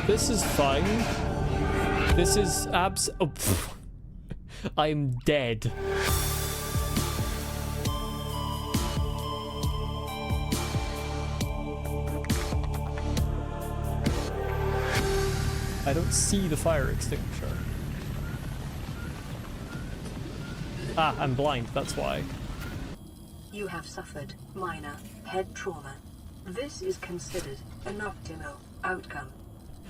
This is fine. This is oh, I'm dead. I don't see the fire extinguisher. Ah, I'm blind, that's why. You have suffered minor head trauma. This is considered an optimal outcome.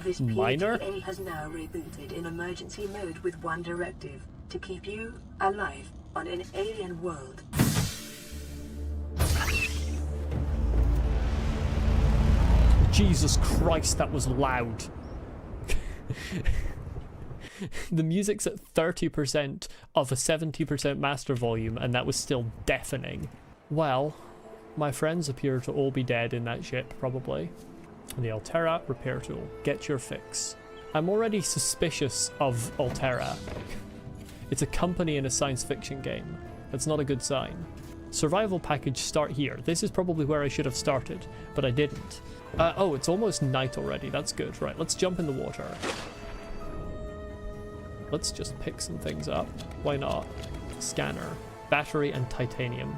This Minor? PTA has now rebooted in emergency mode with one directive: to keep you alive on an alien world. Jesus Christ, that was loud. The music's at 30% of a 70% master volume, and that was still deafening. Well, my friends appear to all be dead in that ship, probably. The Altera repair tool. Get your fix. I'm already suspicious of Altera. It's a company in a science fiction game. That's not a good sign. Survival package, start here. This is probably where I should have started, but I didn't. Oh, it's almost night already. That's good. Right, let's jump in the water. Let's just pick some things up. Why not? Scanner. Battery and titanium.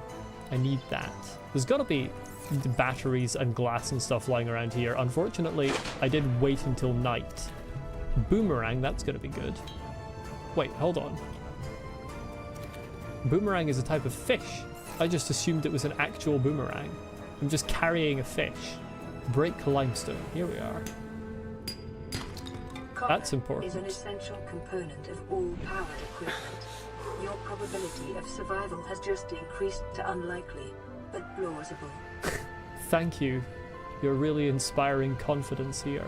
I need that. There's gotta be batteries and glass and stuff lying around here. Unfortunately, I did wait until night. Boomerang, that's gonna be good. Wait, hold on. Boomerang is a type of fish. I just assumed it was an actual boomerang. I'm just carrying a fish. Break limestone. Here we are. That's important. Is an essential component of all powered equipment. Your probability of survival has just increased to unlikely, but plausible. Thank you. You're really inspiring confidence here.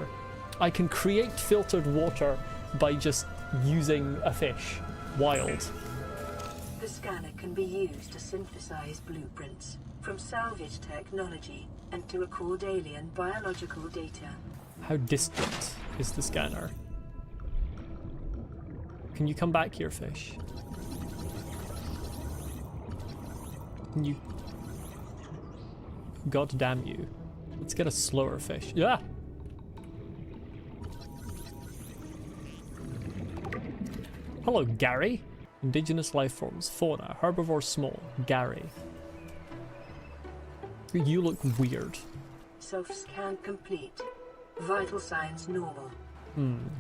I can create filtered water by just using a fish. Wild. The scanner can be used to synthesize blueprints from salvage technology and to record alien biological data. How distant is the scanner? Can you come back here, fish? Can you... God damn you. Let's get a slower fish. Yeah! Hello, Gary. Indigenous life forms. Fauna. Herbivore small. Gary. You look weird. Self-scan complete. Vital signs normal.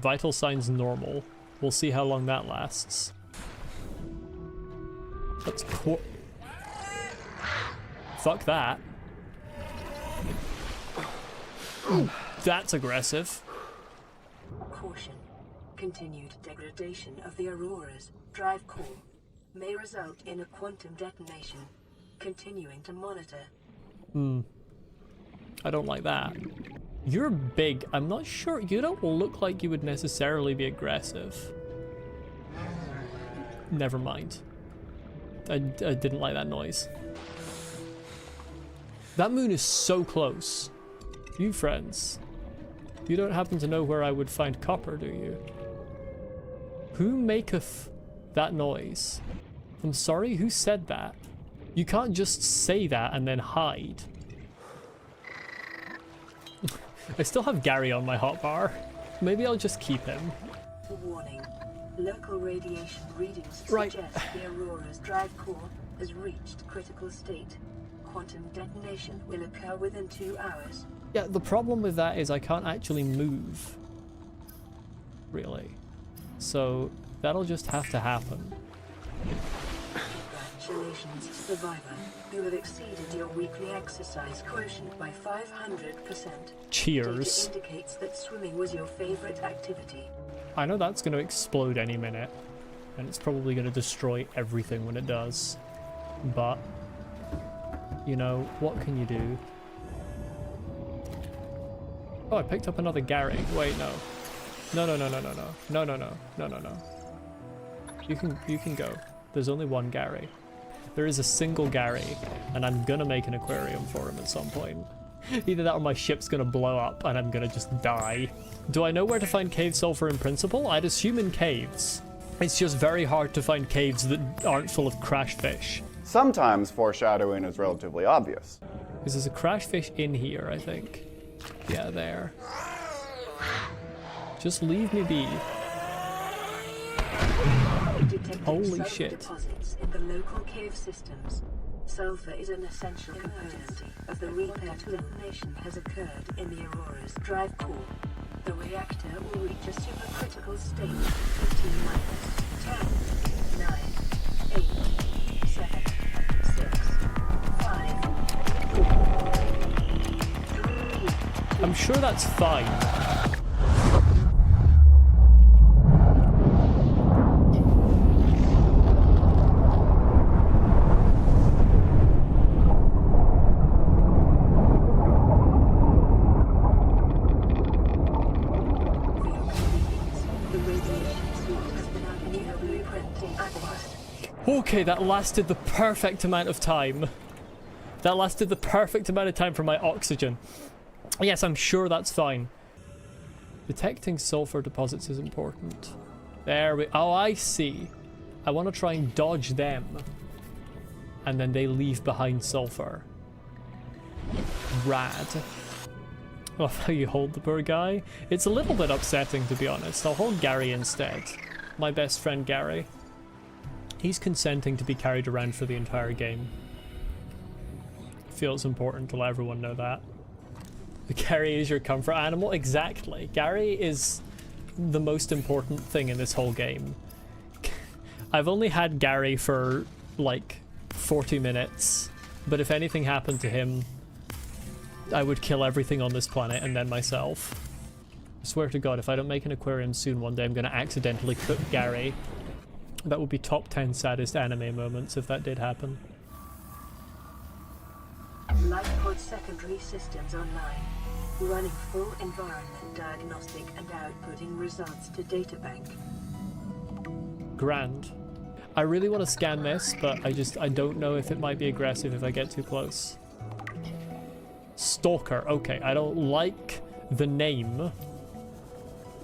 Vital signs normal. We'll see how long that lasts. Let's fuck that. That's aggressive. Caution. Continued degradation of the Aurora's drive core may result in a quantum detonation. Continuing to monitor. I don't like that. You're big. I'm not sure. You don't look like you would necessarily be aggressive. Never mind. I didn't like that noise. That moon is so close. You friends. You don't happen to know where I would find copper, do you? Who maketh that noise? I'm sorry, who said that? You can't just say that and then hide. I still have Gary on my hotbar. Maybe I'll just keep him. Warning. Local radiation readings suggest the Aurora's drive core has reached critical state. Quantum detonation will occur within 2 hours. Yeah, the problem with that is I can't actually move. Really. So that'll just have to happen. Congratulations, survivor. You have exceeded your weekly exercise quotient by 500%. Cheers. Data indicates that swimming was your favorite activity. I know that's going to explode any minute, and it's probably going to destroy everything when it does. But, you know, what can you do? Oh, I picked up another Gary. Wait, no. No. You can go. There's only one Gary. There is a single Gary, and I'm gonna make an aquarium for him at some point. Either that or my ship's gonna blow up and I'm gonna just die. Do I know where to find cave sulfur in principle? I'd assume in caves. It's just very hard to find caves that aren't full of crash fish. Sometimes foreshadowing is relatively obvious. Because there's a crash fish in here, I think. Yeah, there. Just leave me be. Detected Holy sulfur shit. deposits in the local cave systems. Sulfur is an essential component of the repair detonation has occurred in the Aurora's drive core. The reactor will reach a supercritical state in 10, 9, 8, 7, 6, 5, 4, 3. I'm sure that's fine. Okay, that lasted the perfect amount of time. That lasted the perfect amount of time for my oxygen. Yes, I'm sure that's fine. Detecting sulfur deposits is important. There we... Oh, I see. I want to try and dodge them. And then they leave behind sulfur. Rad. I love how you hold the poor guy. It's a little bit upsetting, to be honest. I'll hold Gary instead. My best friend Gary. He's consenting to be carried around for the entire game. I feel it's important to let everyone know that. Gary is your comfort animal? Exactly. Gary is the most important thing in this whole game. I've only had Gary for like 40 minutes, but if anything happened to him, I would kill everything on this planet and then myself. I swear to God, if I don't make an aquarium soon, one day I'm going to accidentally cook Gary. That would be top 10 saddest anime moments if that did happen. Lifepod secondary systems online. Running full environment diagnostic and outputting results to databank. Grand. I really want to scan this, but I don't know if it might be aggressive if I get too close. Stalker. Okay, I don't like the name.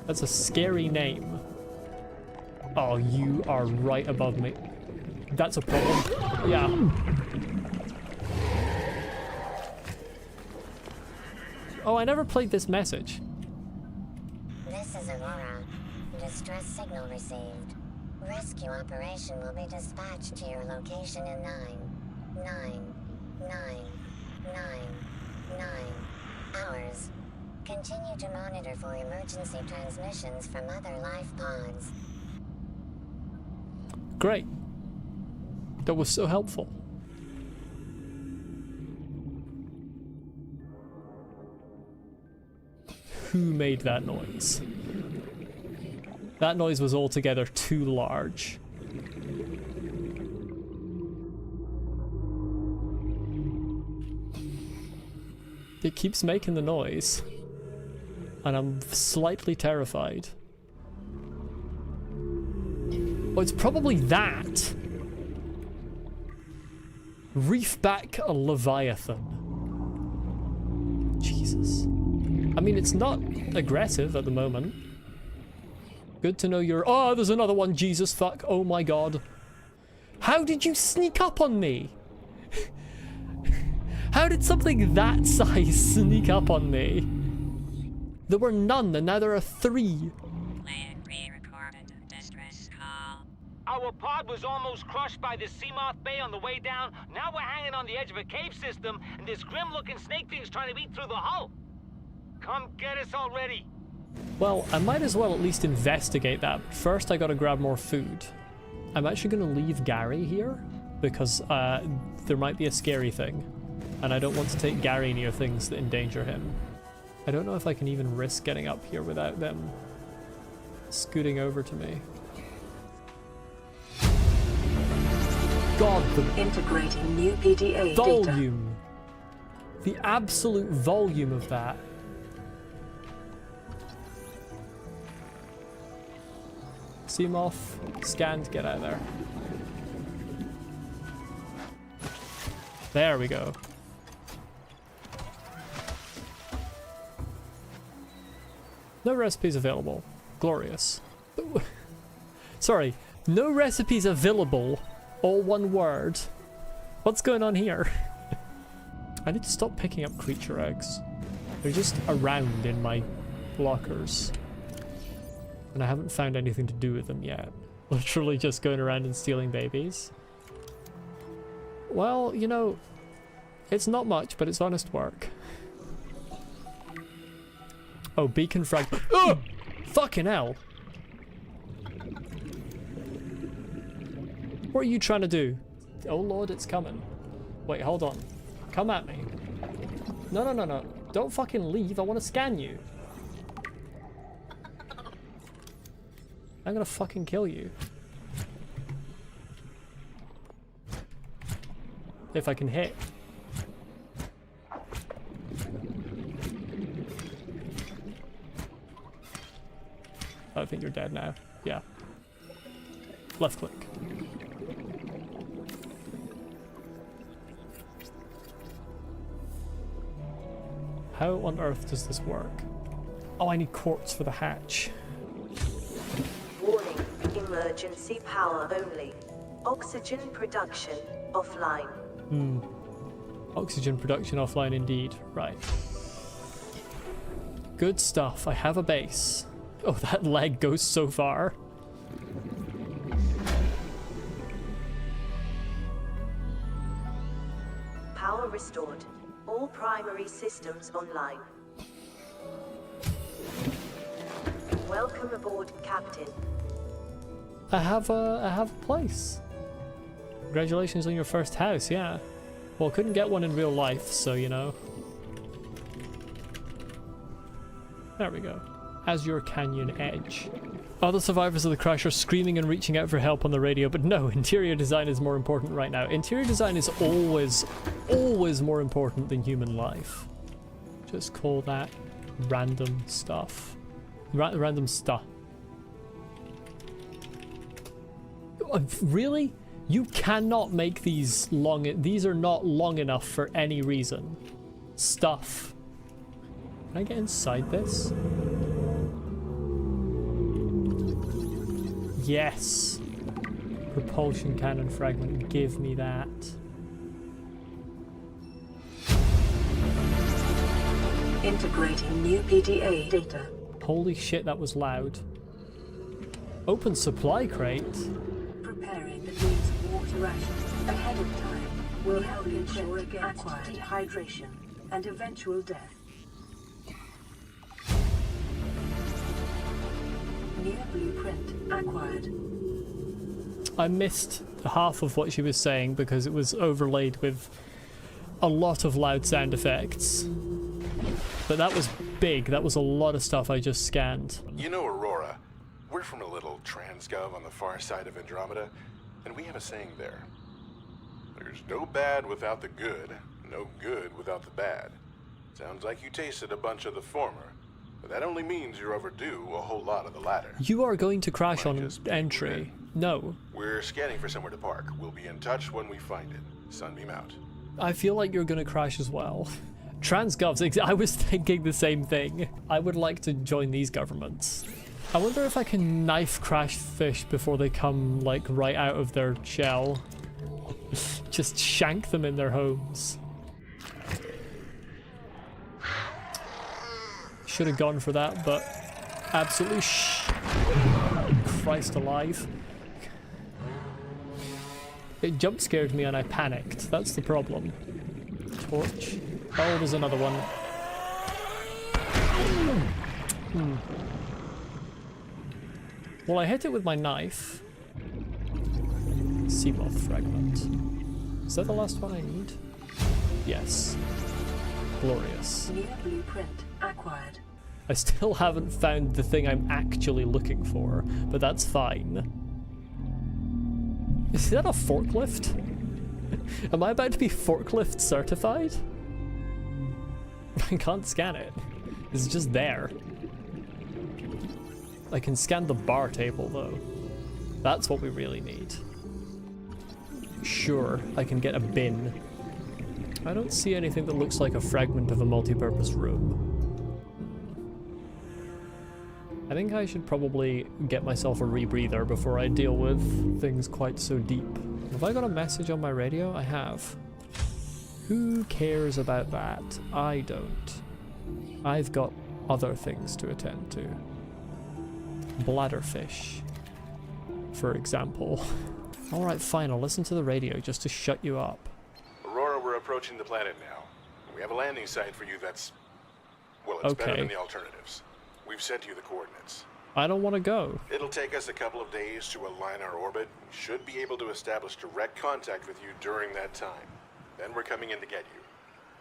That's a scary name. Oh, you are right above me. That's a problem. Yeah. Oh, I never played this message. This is Aurora. Distress signal received. Rescue operation will be dispatched to your location in 9, 9, 9, 9, 9 hours. Continue to monitor for emergency transmissions from other life pods. Great. That was so helpful. Who made that noise? That noise was altogether too large. It keeps making the noise, and I'm slightly terrified. Oh, it's probably that. Reefback Leviathan. Jesus. I mean, it's not aggressive at the moment. Good to know you're... Oh, there's another one. Jesus fuck. Oh my God. How did you sneak up on me? How did something that size sneak up on me? There were none, and now there are 3. Pre-recorded distress call. Our pod was almost crushed by the Seamoth Bay on the way down. Now we're hanging on the edge of a cave system, and this grim-looking snake thing's trying to eat through the hull. Come get us already. Well, I might as well at least investigate that. First, I gotta grab more food. I'm actually gonna leave Gary here, because there might be a scary thing. And I don't want to take Gary near things that endanger him. I don't know if I can even risk getting up here without them scooting over to me. God, the Integrating new PDA data. volume. The absolute volume of that. Seamoth, scanned, get out of there. There we go. No recipes available. Glorious. Sorry, no recipes available. All one word. What's going on here? I need to stop picking up creature eggs. They're just around in my lockers. And I haven't found anything to do with them yet. Literally just going around and stealing babies. Well, you know, it's not much, but it's honest work. Oh, beacon frag. Oh! Fucking hell! What are you trying to do? Oh lord, it's coming. Wait, hold on. Come at me. No, no, no, no. Don't fucking leave. I want to scan you. I'm gonna fucking kill you. If I can hit. I think you're dead now. Yeah. Left click. How on earth does this work? Oh, I need quartz for the hatch. Warning, emergency power only. Oxygen production offline. Oxygen production offline indeed. Right. Good stuff. I have a base. Oh, that leg goes so far. Power restored. All primary systems online. Welcome aboard, Captain. I have a place. Congratulations on your first house, yeah. Well, couldn't get one in real life, so you know. There we go. Azure Canyon Edge. Other survivors of the crash are screaming and reaching out for help on the radio, but no, interior design is more important right now. Interior design is always more important than human life. Just call that random stuff. Random stuff. Really? You cannot make these long. These are not long enough for any reason. Stuff. Can I get inside this? Yes. Propulsion cannon fragment. Give me that. Integrating new PDA data. Holy shit, that was loud. Open supply crate. Preparing the means of water rations ahead of time will help ensure against dehydration and eventual death. New blueprint acquired. I missed half of what she was saying because it was overlaid with a lot of loud sound effects. But that was big. That was a lot of stuff I just scanned. You know, Aurora, we're from a little transgov on the far side of Andromeda, and we have a saying there. There's no bad without the good, no good without the bad. Sounds like you tasted a bunch of the former, but that only means you're overdue a whole lot of the latter. You are going to crash Might on just be entry. red. No. We're scanning for somewhere to park. We'll be in touch when we find it. Sunbeam out. I feel like you're going to crash as well. Transgovs, I was thinking the same thing. I would like to join these governments. I wonder if I can knife crash fish before they come, like, right out of their shell. Just shank them in their homes. Should have gone for that, but absolutely Christ alive. It jump scared me and I panicked. That's the problem. Torch. Oh, there's another one. Well, I hit it with my knife. Seamoth fragment. Is that the last one I need? Yes. Glorious. New blueprint acquired. I still haven't found the thing I'm actually looking for, but that's fine. Is that a forklift? Am I about to be forklift certified? I can't scan it. It's just there. I can scan the bar table though. That's what we really need. Sure, I can get a bin. I don't see anything that looks like a fragment of a multi-purpose room. I think I should probably get myself a rebreather before I deal with things quite so deep. Have I got a message on my radio? I have. Who cares about that? I don't. I've got other things to attend to. Bladderfish, for example. Alright, fine, I'll listen to the radio just to shut you up. Aurora, we're approaching the planet now. We have a landing site for you that's... well, it's better Okay. than the alternatives. We've sent you the coordinates. I don't want to go. It'll take us a couple of days to align our orbit. We should be able to establish direct contact with you during that time. Then we're coming in to get you.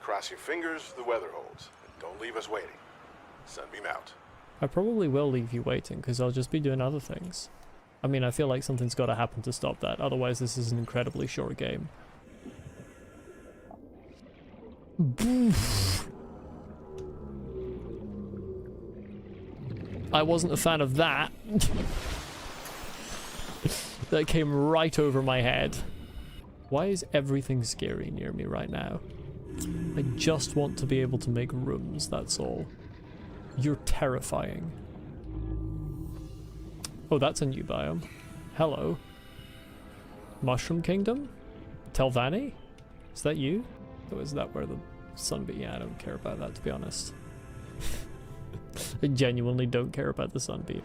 Cross your fingers the weather holds. And don't leave us waiting. Sunbeam out. I probably will leave you waiting, because I'll just be doing other things. I mean, I feel like something's got to happen to stop that, otherwise this is an incredibly short game. I wasn't a fan of that. That came right over my head. Why is everything scary near me right now? I just want to be able to make rooms, that's all. You're terrifying. Oh, that's a new biome. Hello. Mushroom Kingdom? Telvanni? Is that you? Or is that where the sunbeam? Yeah, I don't care about that, to be honest. I genuinely don't care about the sunbeam.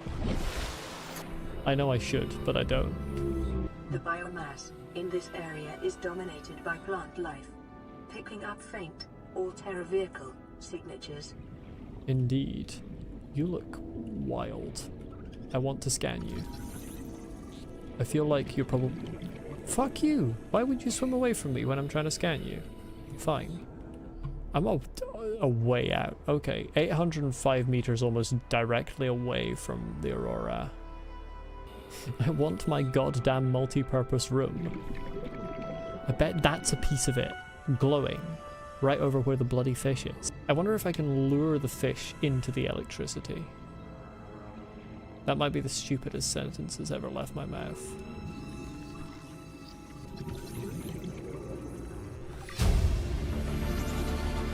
I know I should, but I don't. The biomass in this area is dominated by plant life, picking up faint or terra vehicle signatures. Indeed. You look wild. I want to scan you. I feel like you're probably... Fuck you! Why would you swim away from me when I'm trying to scan you? Fine. I'm a way out. Okay, 805 meters almost directly away from the Aurora. I want my goddamn multi-purpose room. I bet that's a piece of it. Glowing. Right over where the bloody fish is. I wonder if I can lure the fish into the electricity. That might be the stupidest sentence that's ever left my mouth.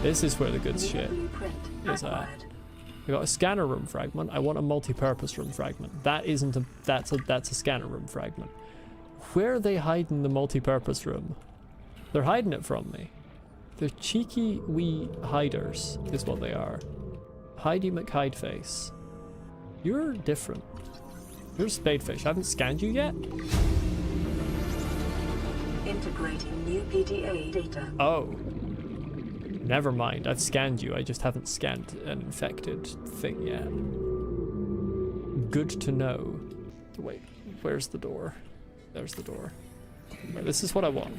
This is where the good shit is at. I got a scanner room fragment. I want a multi-purpose room fragment. That isn't a... That's a scanner room fragment. Where are they hiding the multi-purpose room? They're hiding it from me. They're cheeky wee hiders, is what they are. Heidi McHideface. You're different. You're a spadefish. I haven't scanned you yet? Integrating new PDA data. Oh. Never mind. I've scanned you. I just haven't scanned an infected thing yet. Good to know. Wait, where's the door? There's the door. Right, this is what I want.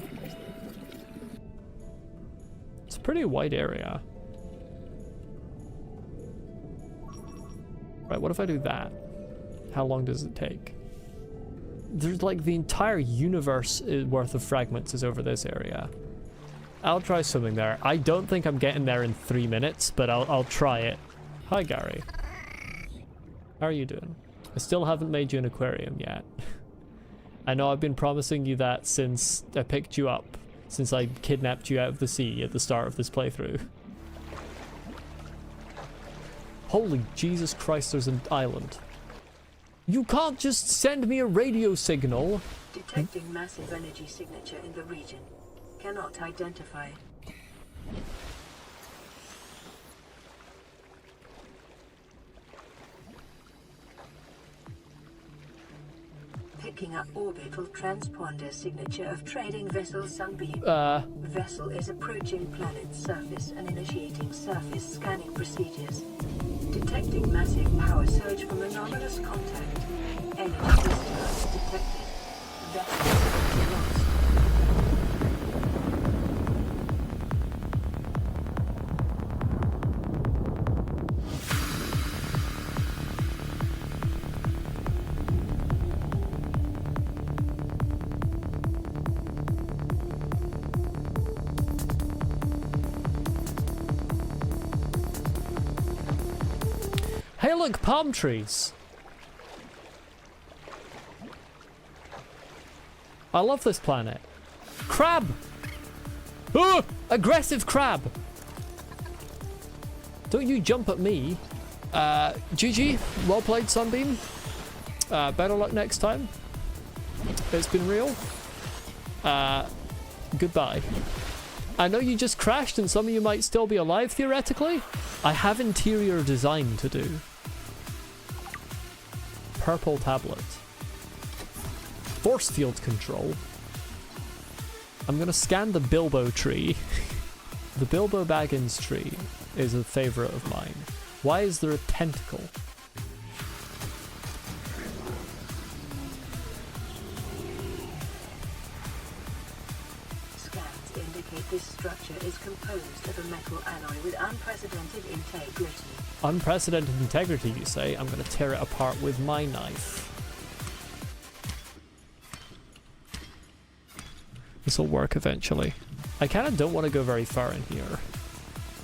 It's a pretty wide area. Right, what if I do that? How long does it take? There's like the entire universe worth of fragments is over this area. I'll try swimming there. I don't think I'm getting there in 3 minutes, but I'll try it. Hi, Gary. How are you doing? I still haven't made you an aquarium yet. I know I've been promising you that since I picked you up, since I kidnapped you out of the sea at the start of this playthrough. Holy Jesus Christ, there's an island. You can't just send me a radio signal. Detecting massive energy signature in the region. Cannot identify. Picking up orbital transponder signature of trading vessel Sunbeam. Vessel is approaching planet's surface and initiating surface scanning procedures. Detecting massive power surge from anomalous contact. Energy discharge detected. Vessel lost. Hey look, palm trees. I love this planet. Crab! Oh, aggressive crab! Don't you jump at me. GG, well played, Sunbeam. Better luck next time. It's been real. Goodbye. I know you just crashed and some of you might still be alive, theoretically. I have interior design to do. purple tablet. Force field control. I'm gonna scan the Bilbo tree. The Bilbo Baggins tree is a favorite of mine. Why is there a tentacle? Scans indicate this structure is composed of a metal alloy with unprecedented integrity. Unprecedented integrity, you say? I'm gonna tear it apart with my knife. This will work eventually. I kind of don't want to go very far in here.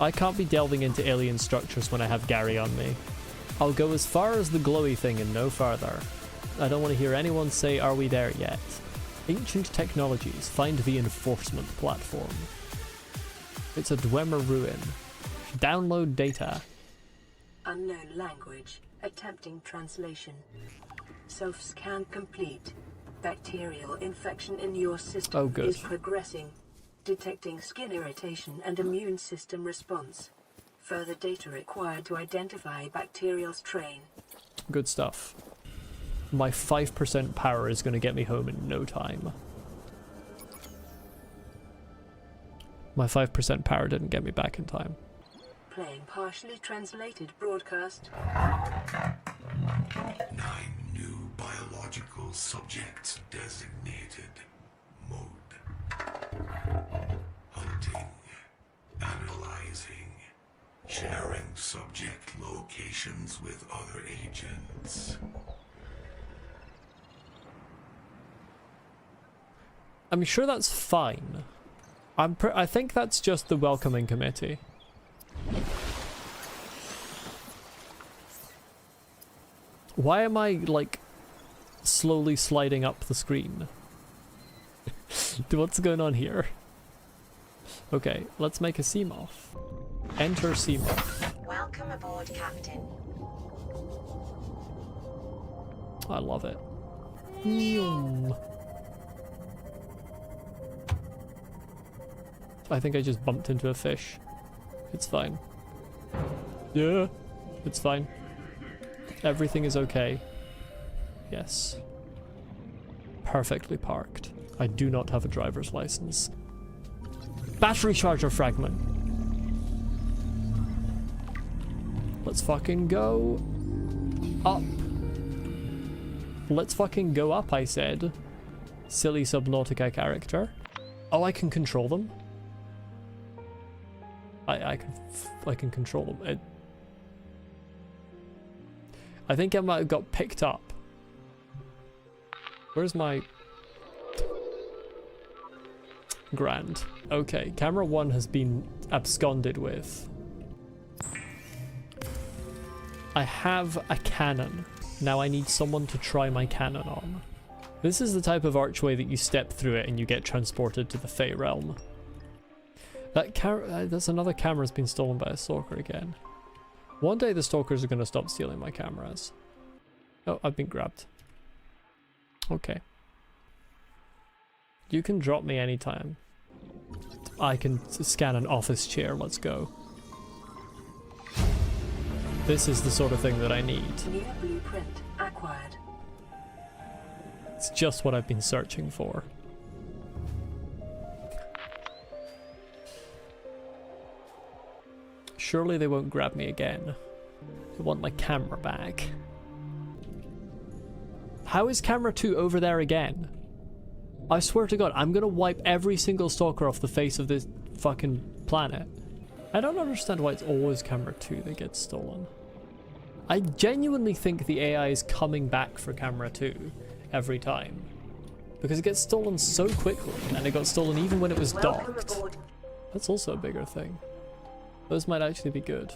I can't be delving into alien structures when I have Gary on me. I'll go as far as the glowy thing and no farther. I don't want to hear anyone say, are we there yet? Ancient technologies, find the enforcement platform. It's a Dwemer ruin. Download data. Unknown language. Attempting translation. Self-scan complete. Bacterial infection in your system Oh, good. is progressing. Detecting skin irritation and immune system response. Further data required to identify bacterial strain. Good stuff. My 5% power is going to get me home in no time. My 5% power didn't get me back in time. Playing partially translated broadcast. 9 new biological subjects designated. Mode. Hunting. Analyzing. Sharing subject locations with other agents. I'm sure that's fine. I think that's just the welcoming committee. Why am I, like, slowly sliding up the screen? What's going on here? Okay, let's make a Seamoth. Enter Seamoth. Welcome aboard, Captain. I love it. Yum. I think I just bumped into a fish. It's fine. Yeah, it's fine. Everything is okay. Yes. Perfectly parked. I do not have a driver's license. Battery charger fragment. Let's fucking go up. Let's fucking go up, I said. Silly Subnautica character. Oh, I can control them? I can control them. I think I might have got picked up. Where's my... Grand. Okay, camera 1 has been absconded with. I have a cannon. Now I need someone to try my cannon on. This is the type of archway that you step through it and you get transported to the Fey realm. That's another camera's been stolen by a stalker again. One day the stalkers are going to stop stealing my cameras. Oh, I've been grabbed. Okay. You can drop me anytime. I can scan an office chair, let's go. This is the sort of thing that I need. New blueprint acquired. It's just what I've been searching for. Surely they won't grab me again. I want my camera back. How is camera 2 over there again? I swear to God, I'm gonna wipe every single stalker off the face of this fucking planet. I don't understand why it's always camera 2 that gets stolen. I genuinely think the AI is coming back for camera 2 every time. Because it gets stolen so quickly, and it got stolen even when it was Welcome docked. aboard. That's also a bigger thing. Those might actually be good.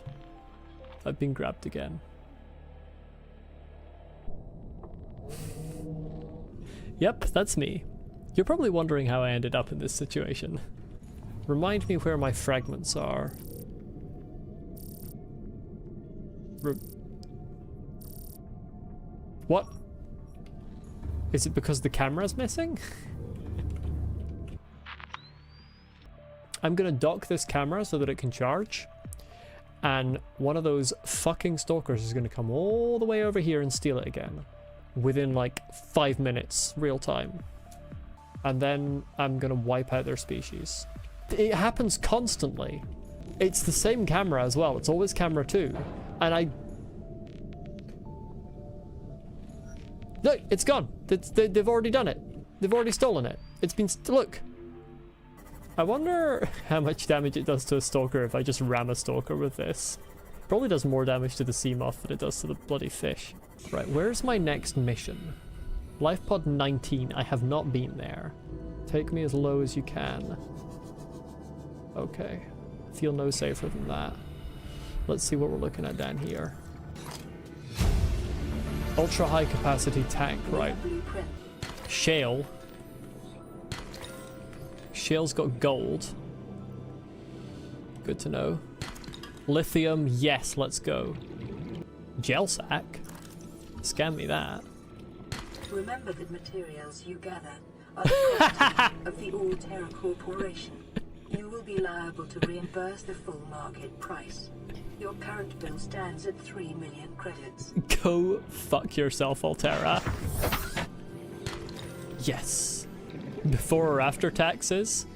I've been grabbed again. Yep, that's me. You're probably wondering how I ended up in this situation. Remind me where my fragments are. What? Is it because the camera's missing? I'm gonna dock this camera so that it can charge. And one of those fucking stalkers is gonna come all the way over here and steal it again. within like 5 minutes real time. And then I'm gonna wipe out their species. It happens constantly. It's the same camera as well. It's always camera 2. And look, it's gone. They've already done it. They've already stolen it. It's been, look. I wonder how much damage it does to a stalker if I just ram a stalker with this. Probably does more damage to the sea moth than it does to the bloody fish. Right, where's my next mission? Life pod 19, I have not been there. Take me as low as you can. Okay, feel no safer than that. Let's see what we're looking at down here. Ultra high capacity tank, right. Shale. Shale's got gold. Good to know. Lithium, yes, let's go. Gel sack? Scan me that. Remember that materials you gather are the property of the Alterra Corporation. You will be liable to reimburse the full market price. Your current bill stands at 3 million credits. Go fuck yourself, Alterra. Yes. Before or after taxes?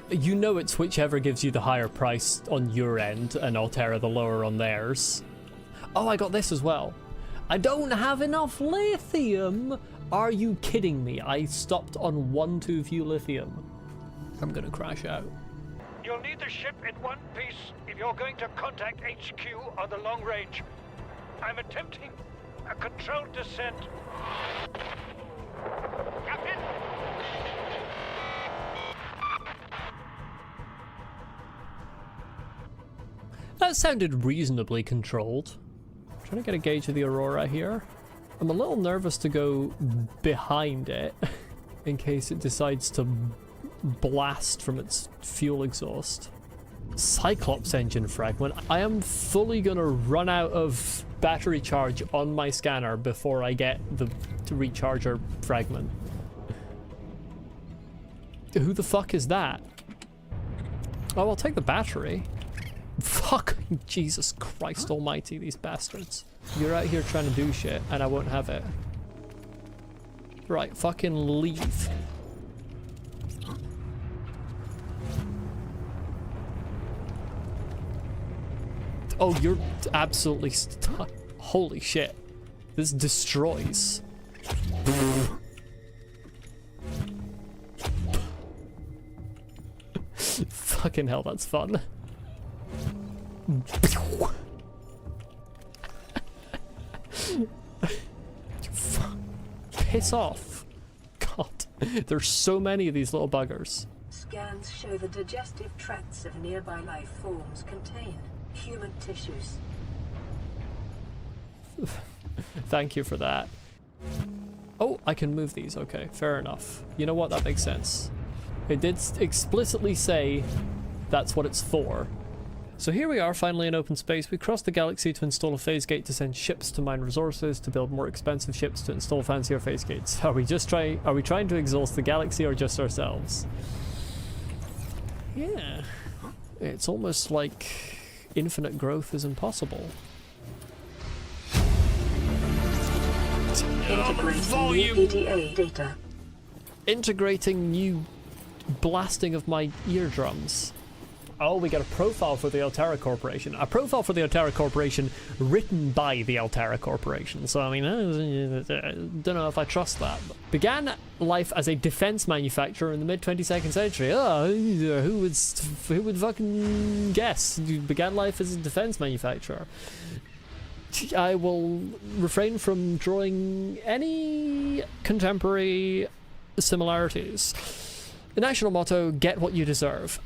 You know it's whichever gives you the higher price on your end and Alterra the lower on theirs. Oh, I got this as well. I don't have enough lithium! Are you kidding me? I stopped on 1 2 lithium. I'm gonna crash out. You'll need the ship in one piece if you're going to contact HQ on the long range. I'm attempting a controlled descent. Captain! That sounded reasonably controlled. I'm trying to get a gauge of the Aurora here. I'm a little nervous to go behind it in case it decides to blast from its fuel exhaust. Cyclops engine fragment. I am fully gonna run out of battery charge on my scanner before I get the recharger fragment. Who the fuck is that? Oh, I'll take the battery. Fuck, Jesus Christ almighty, these bastards. You're out here trying to do shit and I won't have it. Right, fucking leave. Oh, you're absolutely holy shit. This destroys. Fucking hell, that's fun. Piss off. God, there's so many of these little buggers. Scans show the digestive tracts of nearby life forms contain human tissues. Thank you for that. Oh, I can move these. Okay, fair enough. You know what? That makes sense. It did explicitly say that's what it's for. So here we are, finally in open space. We crossed the galaxy to install a phase gate to send ships to mine resources, to build more expensive ships, to install fancier phase gates. Are we trying to exhaust the galaxy or just ourselves? Yeah. It's almost like infinite growth is impossible. Integrating new EDA data. Integrating new blasting of my eardrums. Oh, we got a profile for the Alterra Corporation. A profile for the Alterra Corporation written by the Alterra Corporation. So, I mean, I don't know if I trust that. Began life as a defense manufacturer in the mid-22nd century. Oh, who would fucking guess? Began life as a defense manufacturer. I will refrain from drawing any contemporary similarities. The national motto, get what you deserve.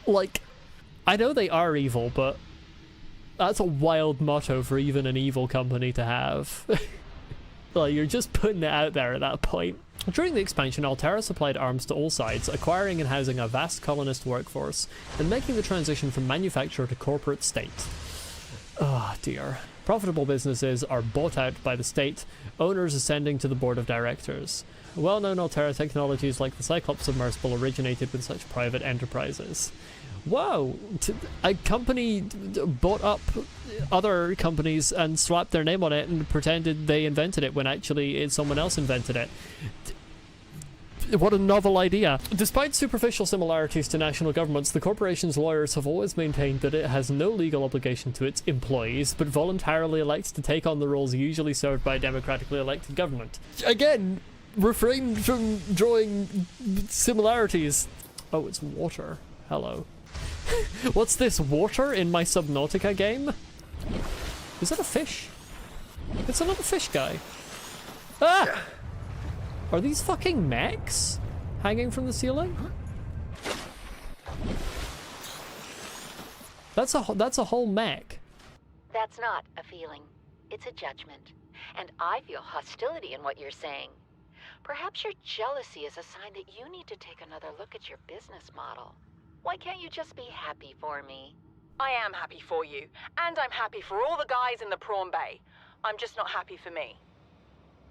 Like, I know they are evil, but that's a wild motto for even an evil company to have. Like, you're just putting it out there at that point. During the expansion, Alterra supplied arms to all sides, acquiring and housing a vast colonist workforce, and making the transition from manufacturer to corporate state. Oh dear. Profitable businesses are bought out by the state, owners ascending to the board of directors. Well-known Alterra technologies like the Cyclops submersible originated with such private enterprises. Wow, a company bought up other companies and slapped their name on it and pretended they invented it when actually someone else invented it. What a novel idea. Despite superficial similarities to national governments, the corporation's lawyers have always maintained that it has no legal obligation to its employees, but voluntarily elects to take on the roles usually served by a democratically elected government. Again, refrain from drawing similarities. Oh, it's water. Hello. What's this, water in my Subnautica game? Is that a fish? It's another fish guy. Ah! Are these fucking mechs hanging from the ceiling? That's a whole mech. That's not a feeling. It's a judgment. And I feel hostility in what you're saying. Perhaps your jealousy is a sign that you need to take another look at your business model. Why can't you just be happy for me? I am happy for you, and I'm happy for all the guys in the prawn bay. I'm just not happy for me.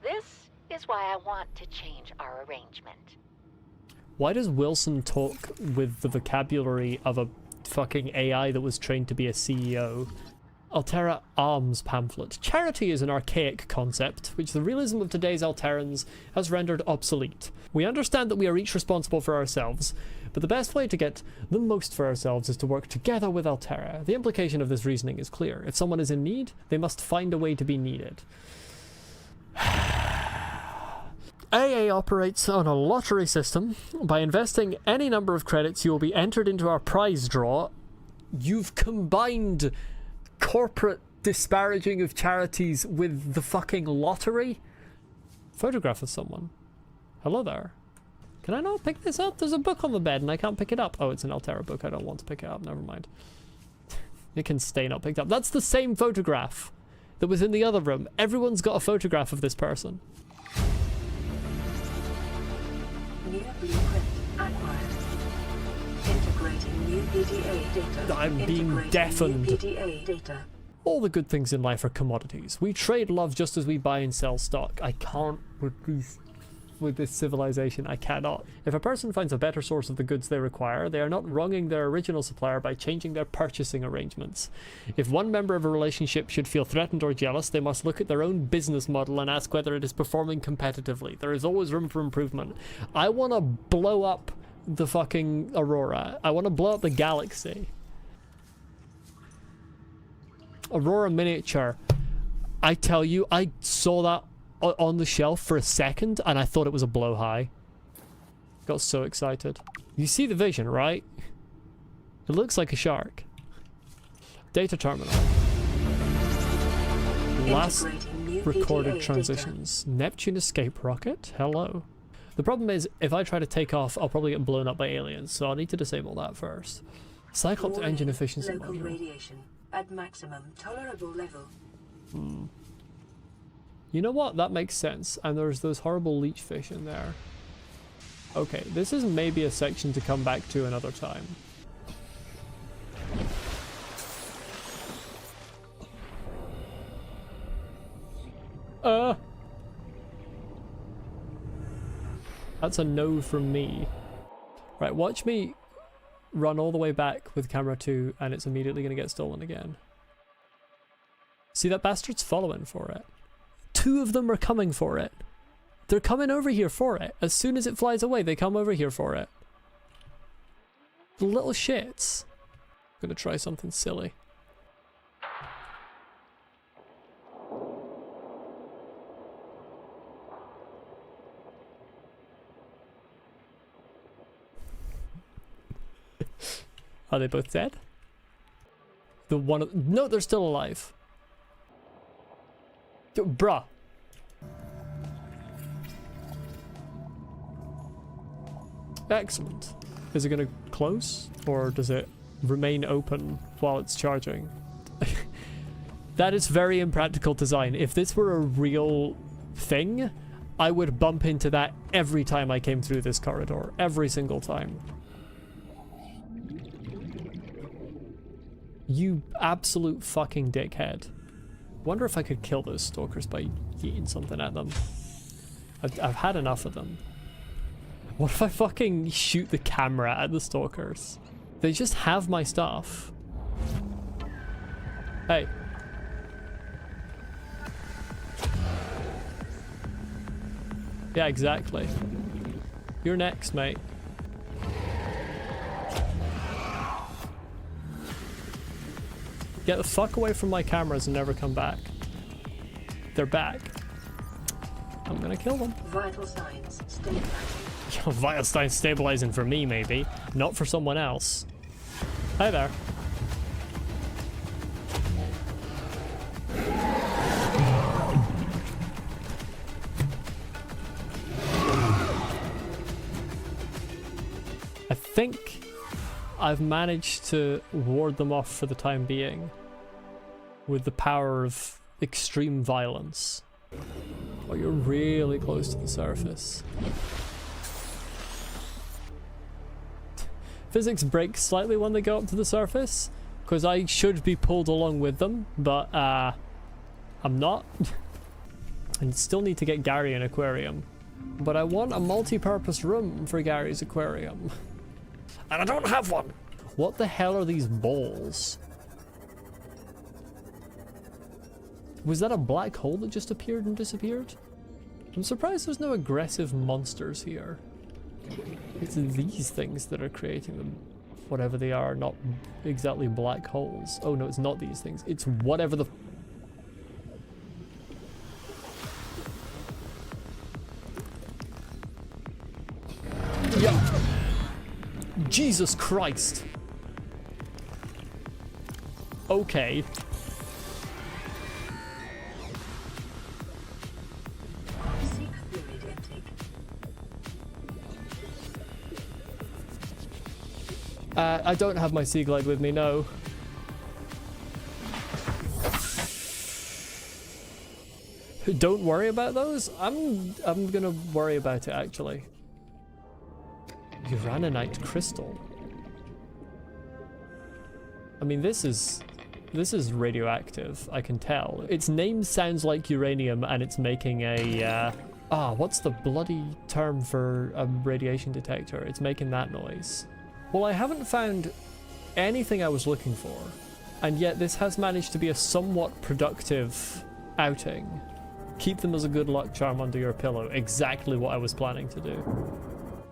This is why I want to change our arrangement. Why does Wilson talk with the vocabulary of a fucking AI that was trained to be a CEO? Altera Arms Pamphlet. Charity is an archaic concept, which the realism of today's Alterans has rendered obsolete. We understand that we are each responsible for ourselves, but the best way to get the most for ourselves is to work together with Altera. The implication of this reasoning is clear. If someone is in need, they must find a way to be needed. AA operates on a lottery system. By investing any number of credits, you will be entered into our prize draw. You've combined corporate disparaging of charities with the fucking lottery? Photograph of someone. Hello there. Can I not pick this up? There's a book on the bed and I can't pick it up. Oh, it's an Altera book. I don't want to pick it up. Never mind. It can stay not picked up. That's the same photograph that was in the other room. Everyone's got a photograph of this person. New blueprint acquired. Integrating new PDA data. I'm being deafened. New PDA data. All the good things in life are commodities. We trade love just as we buy and sell stock. I can't with this civilization. I cannot. If a person finds a better source of the goods they require, they are not wronging their original supplier by changing their purchasing arrangements. If one member of a relationship should feel threatened or jealous, they must look at their own business model and ask whether it is performing competitively. There is always room for improvement. I want to blow up the fucking Aurora. I want to blow up the galaxy. Aurora miniature. I tell you, I saw that on the shelf for a second and I thought it was a blowhigh. Got so excited. You see the vision, right? It looks like a shark. Data terminal. Last recorded transitions. Neptune escape rocket? Hello. The problem is, if I try to take off, I'll probably get blown up by aliens, so I'll need to disable that first. Cyclops engine efficiency Local module. radiation at maximum tolerable level. You know what? That makes sense. And there's those horrible leech fish in there. Okay, this is maybe a section to come back to another time. That's a no from me. Right, watch me run all the way back with camera 2 and it's immediately going to get stolen again. See, that bastard's following for it. 2 of them are coming for it. They're coming over here for it. As soon as it flies away, they come over here for it. The little shits. I'm gonna try something silly. Are they both dead? The one... No, they're still alive. Bruh. Excellent. Is it going to close? Or does it remain open while it's charging? That is very impractical design. If this were a real thing, I would bump into that every time I came through this corridor. Every single time. You absolute fucking dickhead. Wonder if I could kill those stalkers by yeeting something at them. I've had enough of them. What if I fucking shoot the camera at the stalkers? They just have my stuff. Hey. Yeah, exactly. You're next, mate. Get the fuck away from my cameras and never come back. They're back. I'm gonna kill them. Vital signs stabilizing. Vital signs stabilizing for me, maybe. Not for someone else. Hi there. I think I've managed to ward them off for the time being with the power of extreme violence. Oh, you're really close to the surface. Physics break slightly when they go up to the surface, because I should be pulled along with them, but I'm not. And still need to get Gary an aquarium. But I want a multi-purpose room for Gary's aquarium. And I don't have one! What the hell are these balls? Was that a black hole that just appeared and disappeared? I'm surprised there's no aggressive monsters here. It's these things that are creating them. Whatever they are, not exactly black holes. Oh no, it's not these things. It's whatever the... Yeah. Jesus Christ. Okay. Seek fluid intake. I don't have my sea glide with me, no. Don't worry about those? I'm gonna worry about it actually. Uranite crystal. I mean, this is radioactive, I can tell. Its name sounds like uranium and it's making a what's the bloody term for a radiation detector? It's making that noise. Well, I haven't found anything I was looking for, and yet this has managed to be a somewhat productive outing. Keep them as a good luck charm under your pillow. Exactly what I was planning to do.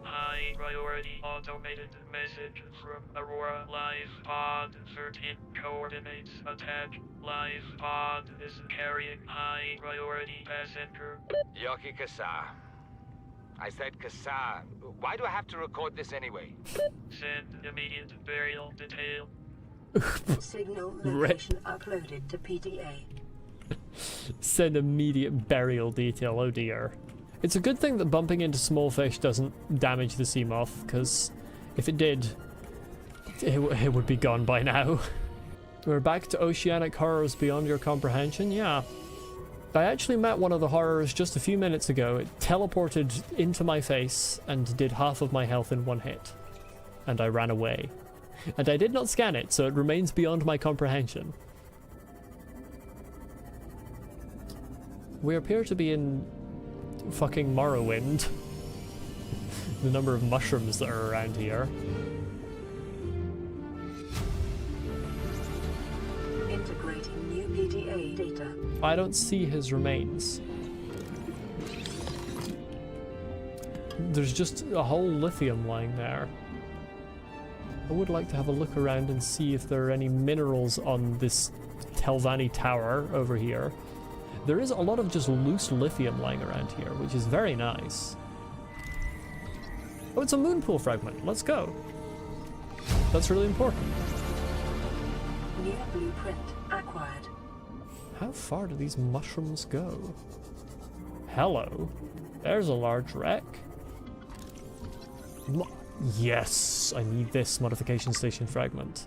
High priority automated message from Aurora. Live pod 13 coordinates attached. Live pod is carrying high priority passenger. Yoki Kasa. I said Kasa. Why do I have to record this anyway? Send immediate burial detail. Signal location uploaded to PDA. Send immediate burial detail, oh dear. It's a good thing that bumping into small fish doesn't damage the Seamoth, because if it did, it would be gone by now. We're back to oceanic horrors beyond your comprehension, yeah. I actually met one of the horrors just a few minutes ago. It teleported into my face and did half of my health in one hit. And I ran away. And I did not scan it, so it remains beyond my comprehension. We appear to be in fucking Morrowind. The number of mushrooms that are around here. Integrating new PDA data. I don't see his remains. There's just a whole lithium lying there. I would like to have a look around and see if there are any minerals on this Telvanni tower over here. There is a lot of just loose lithium lying around here, which is very nice. Oh, it's a moonpool fragment. Let's go. That's really important. New blueprint acquired. How far do these mushrooms go? Hello. There's a large wreck. Yes, I need this modification station fragment.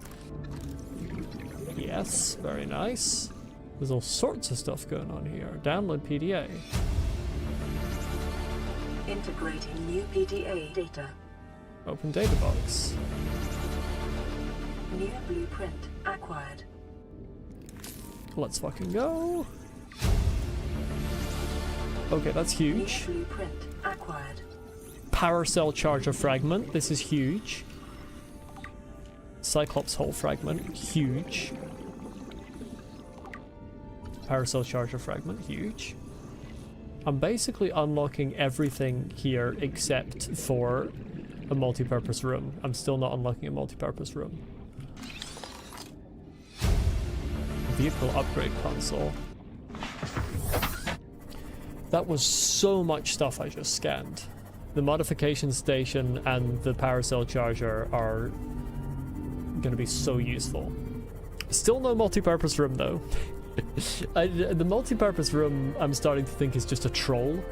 Yes, very nice. There's all sorts of stuff going on here. Download PDA. Integrating new PDA data. Open data box. New blueprint acquired. Let's fucking go. Okay, that's huge. New blueprint acquired. Power cell charger fragment. This is huge. Cyclops hull fragment, huge. Paracel charger fragment, huge. I'm basically unlocking everything here except for a multi-purpose room. I'm still not unlocking a multi-purpose room. Vehicle upgrade console. That was so much stuff I just scanned. The modification station and the paracel charger are going to be so useful. Still no multi-purpose room though. The multi-purpose room I'm starting to think is just a troll.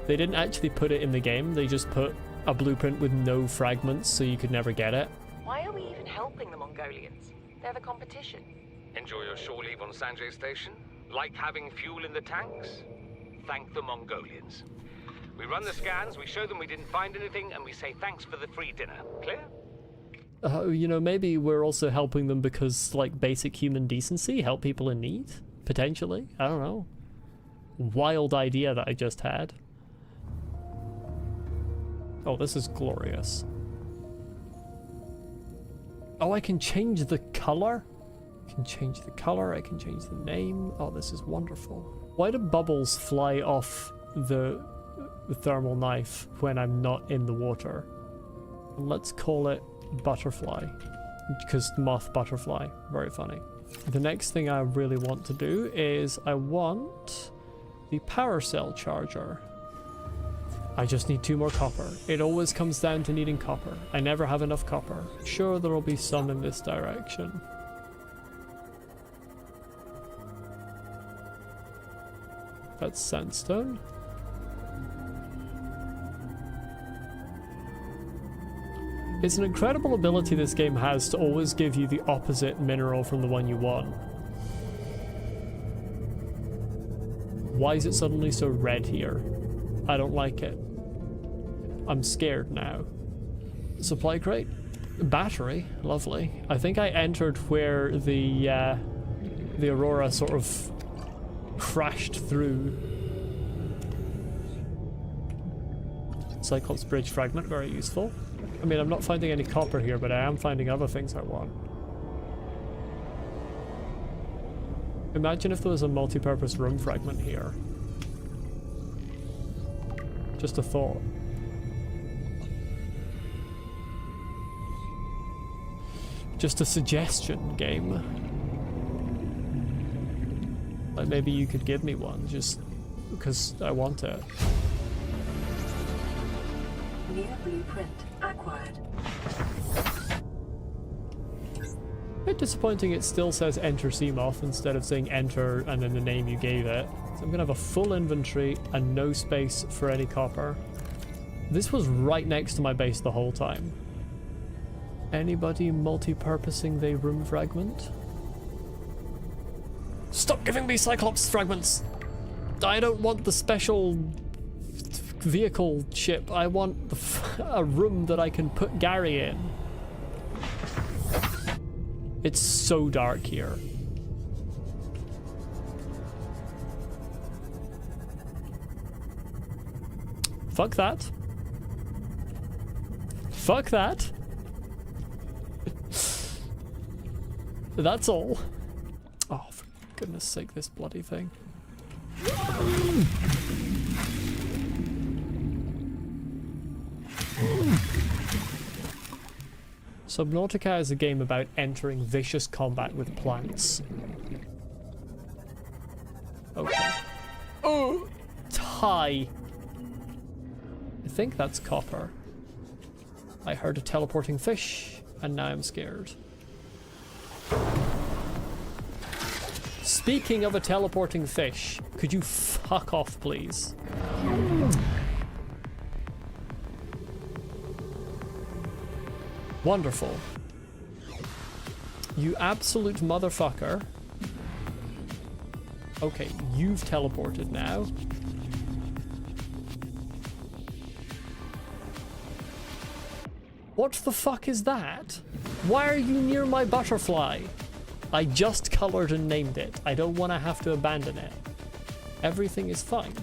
They didn't actually put it in the game, they just put a blueprint with no fragments so you could never get it. Why are we even helping the Mongolians? They're the competition. Enjoy your shore leave on Sanjay Station? Like having fuel in the tanks? Thank the Mongolians. We run the scans, we show them we didn't find anything, and we say thanks for the free dinner. Clear? You know, maybe we're also helping them because, like, basic human decency, help people in need? Potentially? I don't know. Wild idea that I just had. Oh, this is glorious. Oh, I can change the color? I can change the color, I can change the name. Oh, this is wonderful. Why do bubbles fly off the thermal knife when I'm not in the water? Let's call it butterfly, because moth butterfly, very funny. The next thing I really want to do is I want the power cell charger. I just need 2 more copper. It always comes down to needing copper. I never have enough copper. Sure, there'll be some in this direction. That's sandstone. It's an incredible ability this game has to always give you the opposite mineral from the one you want. Why is it suddenly so red here? I don't like it. I'm scared now. Supply crate? Battery? Lovely. I think I entered where the Aurora sort of crashed through. Cyclops bridge fragment, very useful. I mean, I'm not finding any copper here, but I am finding other things I want. Imagine if there was a multi-purpose room fragment here. Just a thought. Just a suggestion, game. Like, maybe you could give me one, just because I want it. New blueprint acquired. Bit disappointing it still says enter Seamoth instead of saying enter and then the name you gave it. So I'm gonna have a full inventory and no space for any copper. This was right next to my base the whole time. Anybody multi-purposing the room fragment? Stop giving me Cyclops fragments! I don't want the special vehicle ship. I want a room that I can put Gary in. It's so dark here. Fuck that. Fuck that. That's all. Oh, for goodness sake, this bloody thing. Subnautica is a game about entering vicious combat with plants. Okay. Oh! Tie! I think that's copper. I heard a teleporting fish, and now I'm scared. Speaking of a teleporting fish, could you fuck off, please? Wonderful. You absolute motherfucker. Okay, you've teleported now. What the fuck is that? Why are you near my butterfly? I just colored and named it. I don't want to have to abandon it. Everything is fine.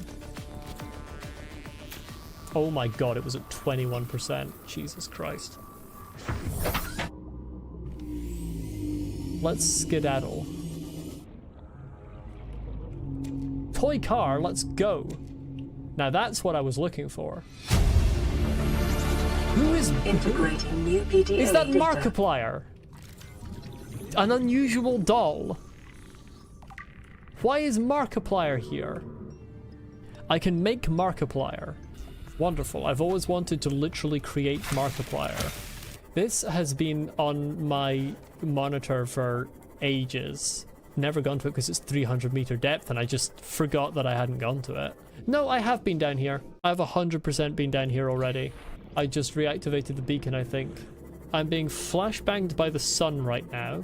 Oh my god, it was at 21%. Jesus Christ. Let's skedaddle. Toy car, let's go. Now that's what I was looking for. Who is... Integrating new PDA Is that data. Markiplier? An unusual doll. Why is Markiplier here? I can make Markiplier. Wonderful. I've always wanted to literally create Markiplier. This has been on my monitor for ages. Never gone to it because it's 300-meter depth and I just forgot that I hadn't gone to it. No, I have been down here. I've 100% been down here already. I just reactivated the beacon, I think. I'm being flashbanged by the sun right now.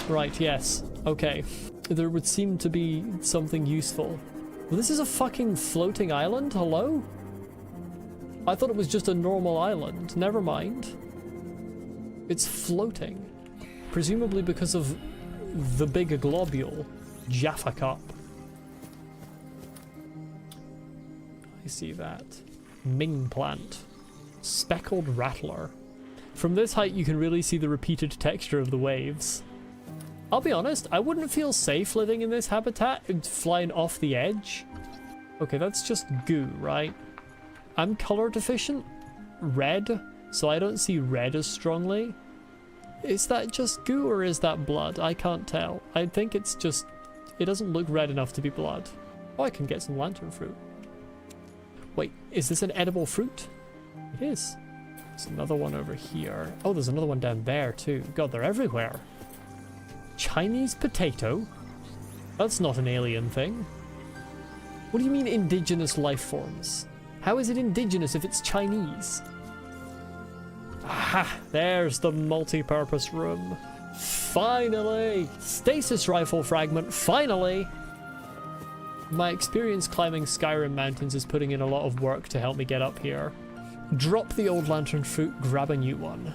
Right, yes. Okay. There would seem to be something useful. Well, this is a fucking floating island? Hello? I thought it was just a normal island. Never mind. It's floating. Presumably because of the big globule. Jaffa Cup. I see that. Ming plant. Speckled rattler. From this height you can really see the repeated texture of the waves. I'll be honest, I wouldn't feel safe living in this habitat, flying off the edge. Okay, that's just goo, right? I'm color deficient? Red? So I don't see red as strongly. Is that just goo or is that blood? I can't tell. I think it's just... it doesn't look red enough to be blood. Oh, I can get some lantern fruit. Wait, is this an edible fruit? It is. There's another one over here. Oh, there's another one down there too. God, they're everywhere. Chinese potato? That's not an alien thing. What do you mean indigenous life forms? How is it indigenous if it's Chinese? Aha! There's the multi-purpose room. Finally! Stasis rifle fragment, finally! My experience climbing Skyrim mountains is putting in a lot of work to help me get up here. Drop the old lantern fruit, grab a new one.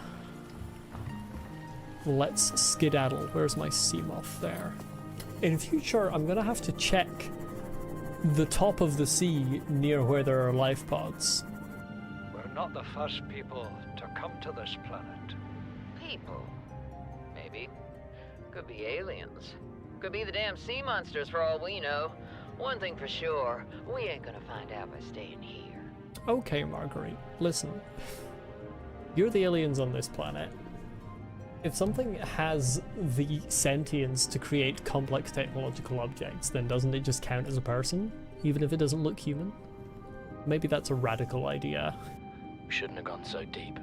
Let's skedaddle. Where's my Seamoth? There. In future, I'm gonna have to check the top of the sea near where there are life pods. We're not the first people to come to this planet. People? Maybe. Could be aliens. Could be the damn sea monsters for all we know. One thing for sure, we ain't gonna find out by staying here. Okay, Marguerite. Listen. You're the aliens on this planet. If something has the sentience to create complex technological objects, then doesn't it just count as a person, even if it doesn't look human? Maybe that's a radical idea. We shouldn't have gone so deep.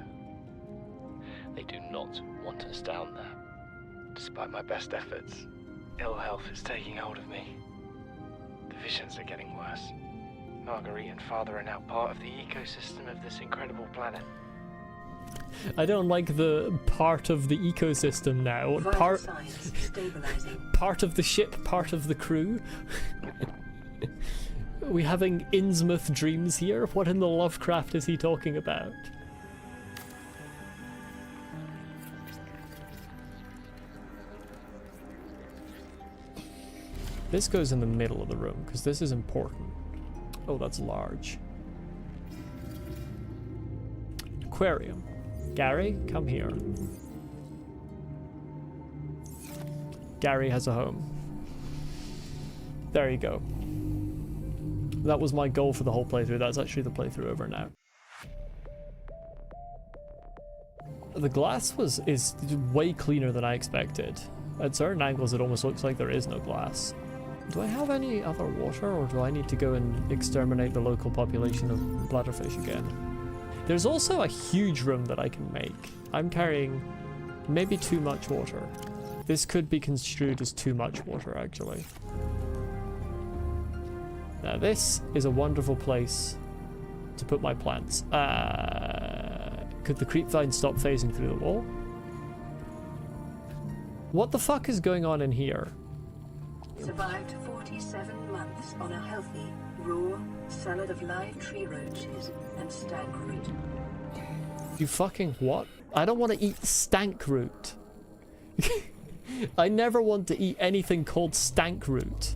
They do not want us down there. Despite my best efforts, ill health is taking hold of me. The visions are getting worse. Marguerite and Father are now part of the ecosystem of this incredible planet. I don't like the part of the ecosystem now. Part of the ship, part of the crew. Are we having Innsmouth dreams here? What in the Lovecraft is he talking about? This goes in the middle of the room, because this is important. Oh, that's large. Aquarium. Gary, come here. Gary has a home. There you go. That was my goal for the whole playthrough. That's actually the playthrough over now. The glass is way cleaner than I expected. At certain angles it almost looks like there is no glass. Do I have any other water, or do I need to go and exterminate the local population of bladderfish again? There's also a huge room that I can make. I'm carrying maybe too much water. This could be construed as too much water, actually. Now this is a wonderful place to put my plants. Could the creep vine stop phasing through the wall? What the fuck is going on in here? Survived 47 months on a healthy, raw salad of live tree roaches and stank root. You fucking what? I don't want to eat stank root. I never want to eat anything called stank root.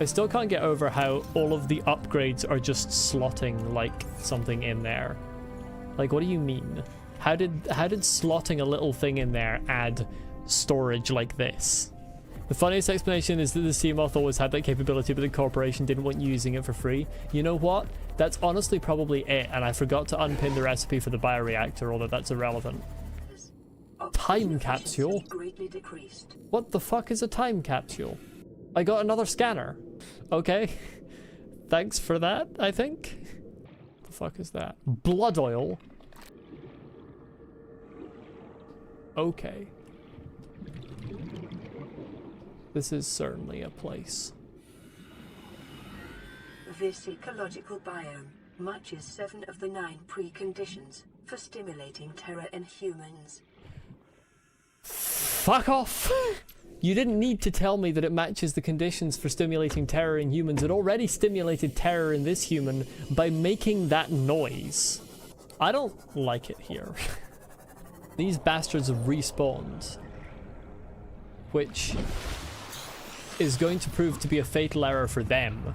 I still can't get over how all of the upgrades are just slotting like something in there. Like, what do you mean? How did slotting a little thing in there add storage like this? The funniest explanation is that the Seamoth always had that capability, but the corporation didn't want you using it for free. You know what? That's honestly probably it, and I forgot to unpin the recipe for the bioreactor, although that's irrelevant. Time capsule? What the fuck is a time capsule? I got another scanner. Okay. Thanks for that, I think. The fuck is that? Blood oil? Okay. This is certainly a place. This ecological biome matches 7 of the 9 preconditions for stimulating terror in humans. Fuck off! You didn't need to tell me that it matches the conditions for stimulating terror in humans. It already stimulated terror in this human by making that noise. I don't like it here. These bastards have respawned, which is going to prove to be a fatal error for them.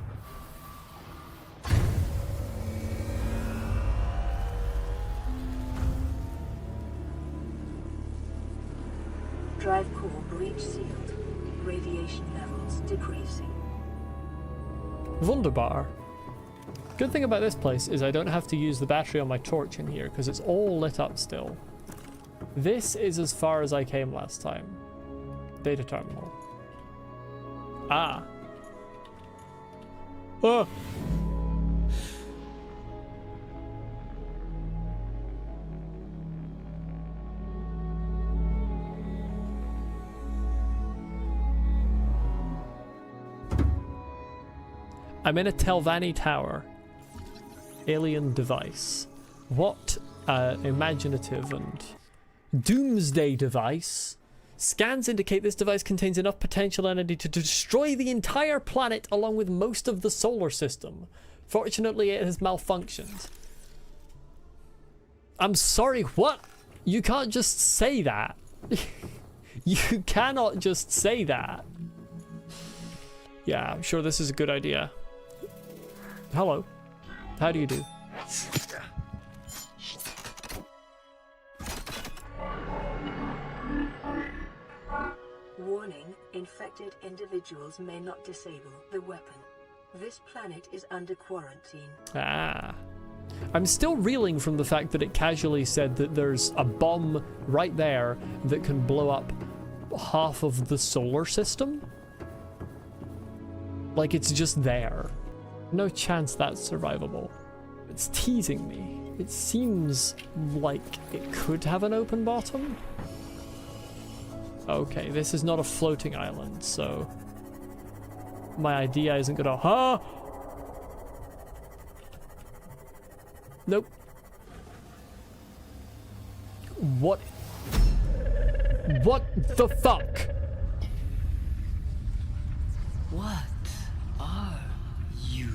Drive core breach sealed. Radiation levels decreasing. Wunderbar. Good thing about this place is I don't have to use the battery on my torch in here because it's all lit up still. This is as far as I came last time. Data terminal. Ah. Oh. I'm in a Telvanni tower. Alien device. What imaginative and doomsday device. Scans indicate this device contains enough potential energy to destroy the entire planet along with most of the solar system. Fortunately, it has malfunctioned. I'm sorry, what? You can't just say that. You cannot just say that. Yeah, I'm sure this is a good idea. Hello. How do you do? Warning, infected individuals may not disable the weapon. This planet is under quarantine. Ah. I'm still reeling from the fact that it casually said that there's a bomb right there that can blow up half of the solar system. Like, it's just there. No chance that's survivable. It's teasing me. It seems like it could have an open bottom. Okay, this is not a floating island, so my idea isn't gonna... Huh? Nope. What? What the fuck? What are you?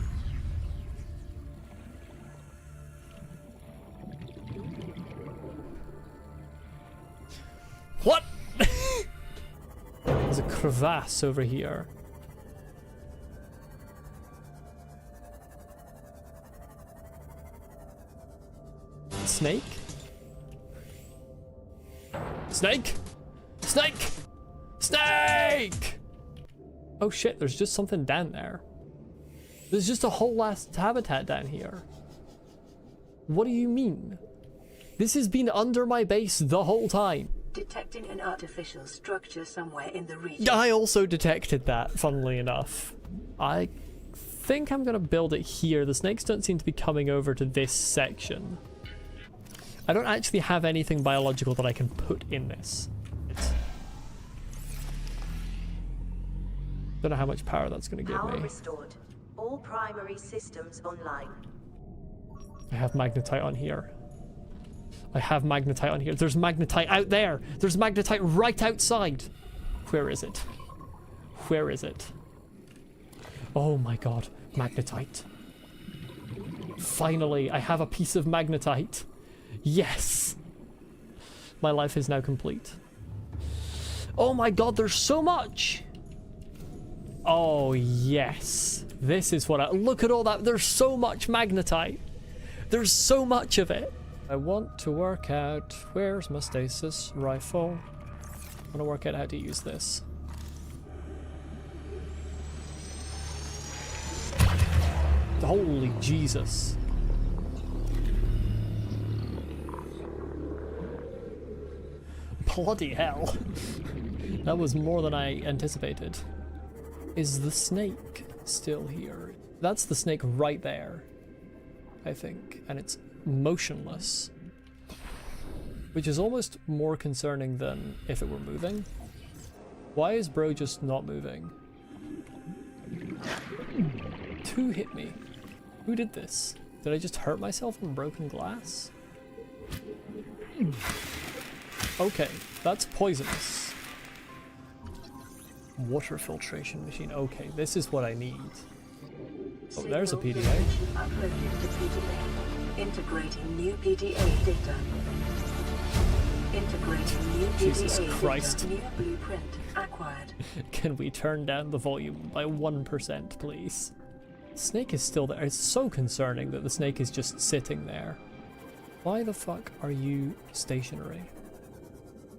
What? There's a crevasse over here. Snake? Snake? Snake! Snake! Oh shit, there's just something down there. There's just a whole last habitat down here. What do you mean? This has been under my base the whole time. Detecting an artificial structure somewhere in the region. I also detected that, funnily enough. I think I'm gonna build it here. The snakes don't seem to be coming over to this section. I don't actually have anything biological that I can put in this. Don't know how much power that's gonna give Power me. restored. All primary systems online. I have magnetite on here. I have magnetite on here. There's magnetite out there. There's magnetite right outside. Where is it? Where is it? Oh my god, magnetite. Finally, I have a piece of magnetite. Yes! My life is now complete. Oh my god, there's so much! Oh, yes. This is what I... Look at all that. There's so much magnetite. There's so much of it. I want to work out... Where's my stasis rifle? I want to work out how to use this. Holy Jesus. Bloody hell. That was more than I anticipated. Is the snake still here? That's the snake right there, I think. And it's motionless. Which is almost more concerning than if it were moving. Why is bro just not moving? Who hit me? Who did this? Did I just hurt myself on broken glass? Okay, that's poisonous. Water filtration machine. Okay, this is what I need. Oh, there's a PDA. Uploaded to PDA. Integrating new PDA data. Integrating new PDA Jesus Christ. data. New blueprint acquired. Can we turn down the volume by 1%, please? Snake is still there. It's so concerning that the snake is just sitting there. Why the fuck are you stationary?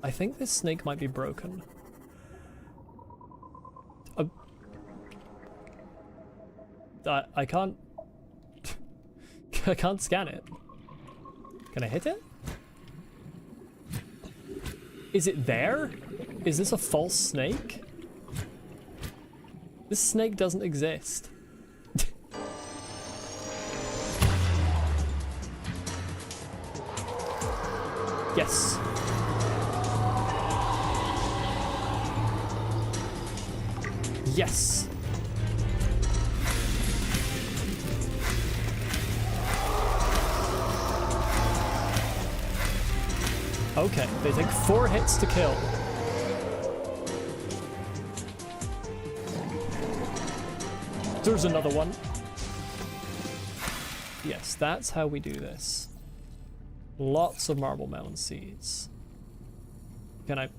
I think this snake might be broken. I can't... I can't scan it. Can I hit it? Is it there? Is this a false snake? This snake doesn't exist. Yes. Yes. Okay, they take 4 hits to kill. There's another one. Yes, that's how we do this. Lots of marble melon seeds. Can I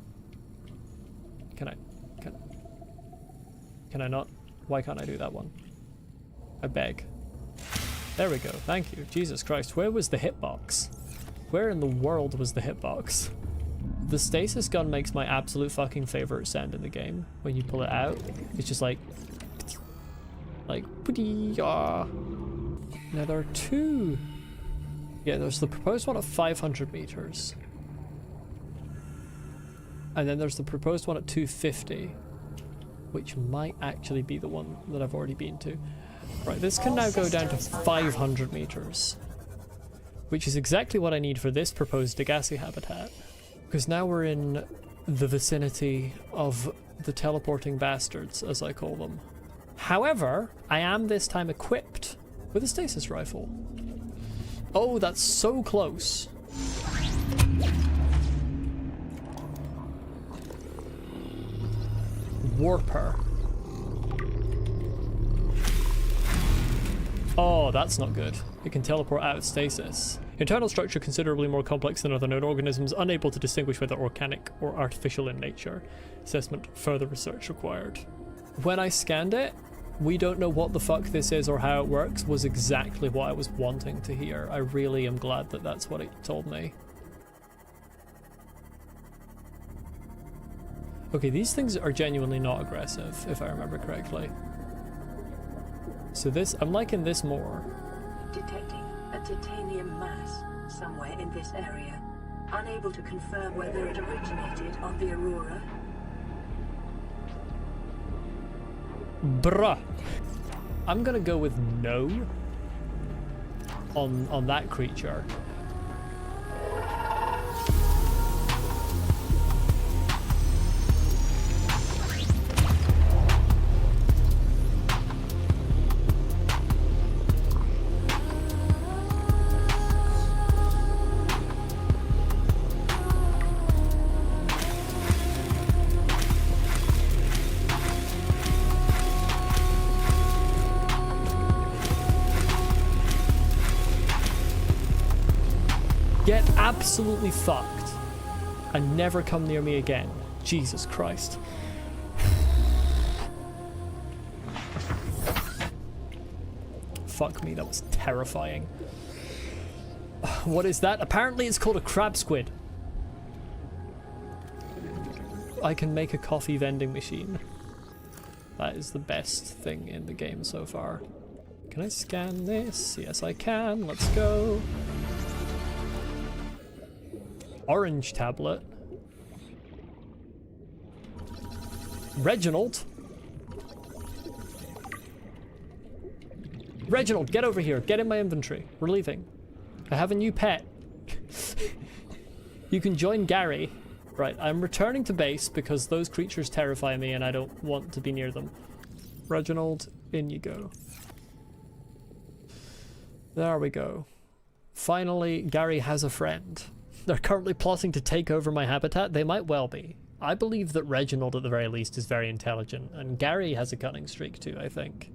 not? Why can't I do that one? I beg. There we go, thank you. Jesus Christ, where was the hitbox? Where in the world was the hitbox? The stasis gun makes my absolute fucking favorite sound in the game. When you pull it out, it's just like, now there are 2. Yeah, there's the proposed one at 500 meters. And then there's the proposed one at 250, which might actually be the one that I've already been to. Right, this can now go down to 500 meters, which is exactly what I need for this proposed Degasi habitat. Because now we're in the vicinity of the teleporting bastards, as I call them. However, I am this time equipped with a stasis rifle. Oh, that's so close. Warper. Oh, that's not good. It can teleport out of stasis. Internal structure considerably more complex than other known organisms, unable to distinguish whether organic or artificial in nature. Assessment, further research required. When I scanned it, we don't know what the fuck this is or how it works, was exactly what I was wanting to hear. I really am glad that that's what it told me. Okay, these things are genuinely not aggressive, if I remember correctly. So this, I'm liking this more. Detecting a titanium mass somewhere in this area. Unable to confirm whether it originated on the Aurora. Bruh. I'm gonna go with no on that creature. Get absolutely fucked and never come near me again. Jesus Christ. fuck me, that was terrifying. What is that? Apparently it's called a crab squid. I can make a coffee vending machine. That is the best thing in the game so far. Can I scan this? Yes, I can. Let's go. Orange tablet. Reginald? Reginald, get over here. Get in my inventory. We're leaving. I have a new pet. You can join Gary. Right, I'm returning to base because those creatures terrify me and I don't want to be near them. Reginald, in you go. There we go. Finally, Gary has a friend. They're currently plotting to take over my habitat. They might well be. I believe that Reginald, at the very least, is very intelligent, and Gary has a cunning streak too, I think.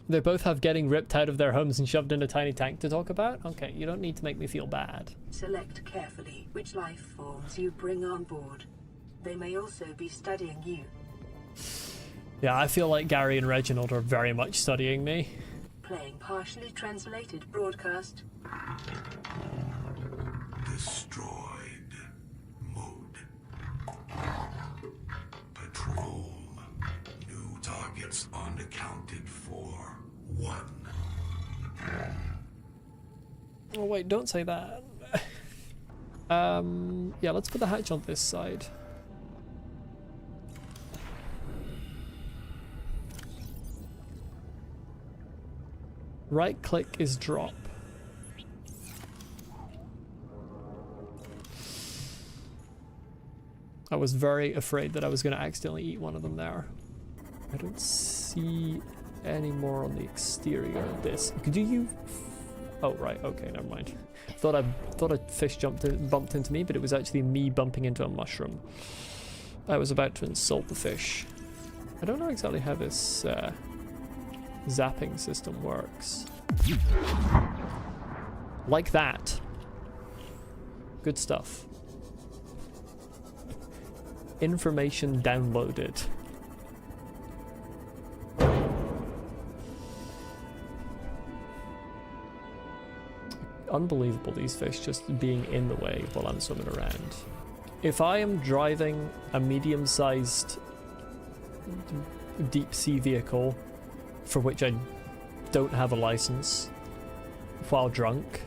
They both have getting ripped out of their homes and shoved in a tiny tank to talk about? Okay, you don't need to make me feel bad. Select carefully which life forms you bring on board. They may also be studying you. Yeah, I feel like Gary and Reginald are very much studying me. Playing partially translated broadcast. Destroyed. Mode. Patrol. New targets unaccounted for. 1. Oh wait, don't say that. Yeah, let's put the hatch on this side. Right click is drop. I was very afraid that I was going to accidentally eat one of them there. I don't see any more on the exterior of this. Could you? Oh right, okay, never mind. Thought a fish bumped into me, but it was actually me bumping into a mushroom. I was about to insult the fish. I don't know exactly how this zapping system works. Like that. Good stuff. Information downloaded. Unbelievable, these fish just being in the way while I'm swimming around. If I am driving a medium-sized deep sea vehicle for which I don't have a license while drunk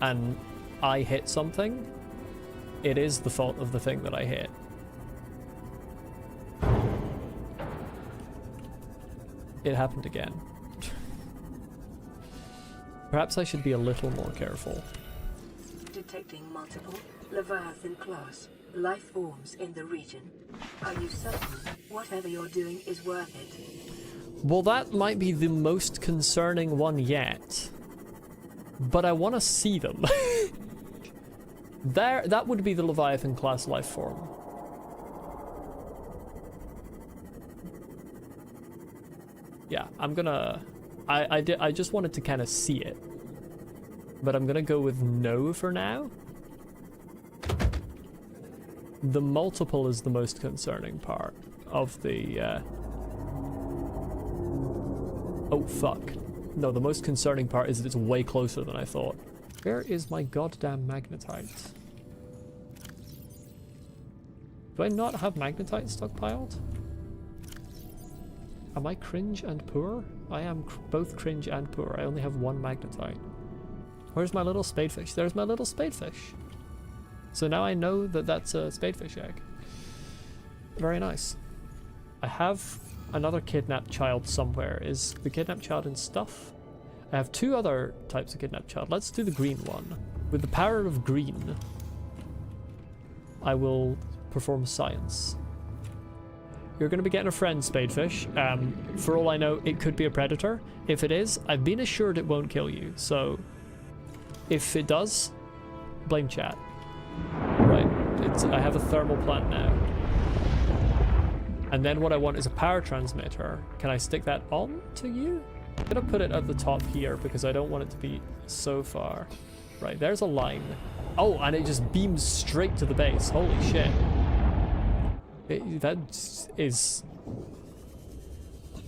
and I hit something, it is the fault of the thing that I hit. It happened again. Perhaps I should be a little more careful. Detecting multiple Leviathan class life forms in the region. Are you certain whatever you're doing is worth it? Well, that might be the most concerning one yet. But I want to see them. That would be the Leviathan class life form. Yeah, I'm gonna... I just wanted to kind of see it. But I'm gonna go with no for now. The multiple is the most concerning part of the... Oh, fuck. No, the most concerning part is that it's way closer than I thought. Where is my goddamn magnetite? Do I not have magnetite stockpiled? Am I cringe and poor? I am both cringe and poor. I only have one magnetite. Where's my little spadefish? There's my little spadefish. So now I know that that's a spadefish egg. Very nice. I have another kidnapped child somewhere. Is the kidnapped child in stuff? I have two other types of kidnapped child. Let's do the green one. With the power of green, I will perform science. You're going to be getting a friend, spadefish. For all I know, it could be a predator. If it is, I've been assured it won't kill you. So, if it does, blame chat. Right, I have a thermal plant now. And then what I want is a power transmitter. Can I stick that on to you? I'm going to put it at the top here because I don't want it to be so far. Right, there's a line. Oh, and it just beams straight to the base. Holy shit. That is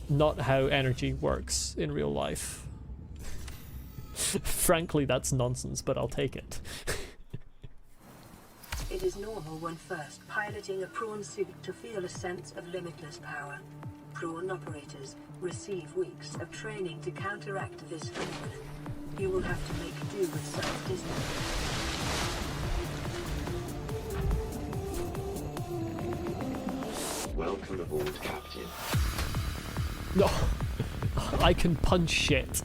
not how energy works in real life. Frankly, that's nonsense, but I'll take it. It is normal when first piloting a prawn suit to feel a sense of limitless power. Prawn operators receive weeks of training to counteract this phenomenon. You will have to make do with self-discipline. Welcome aboard, Captain. No, I can punch shit.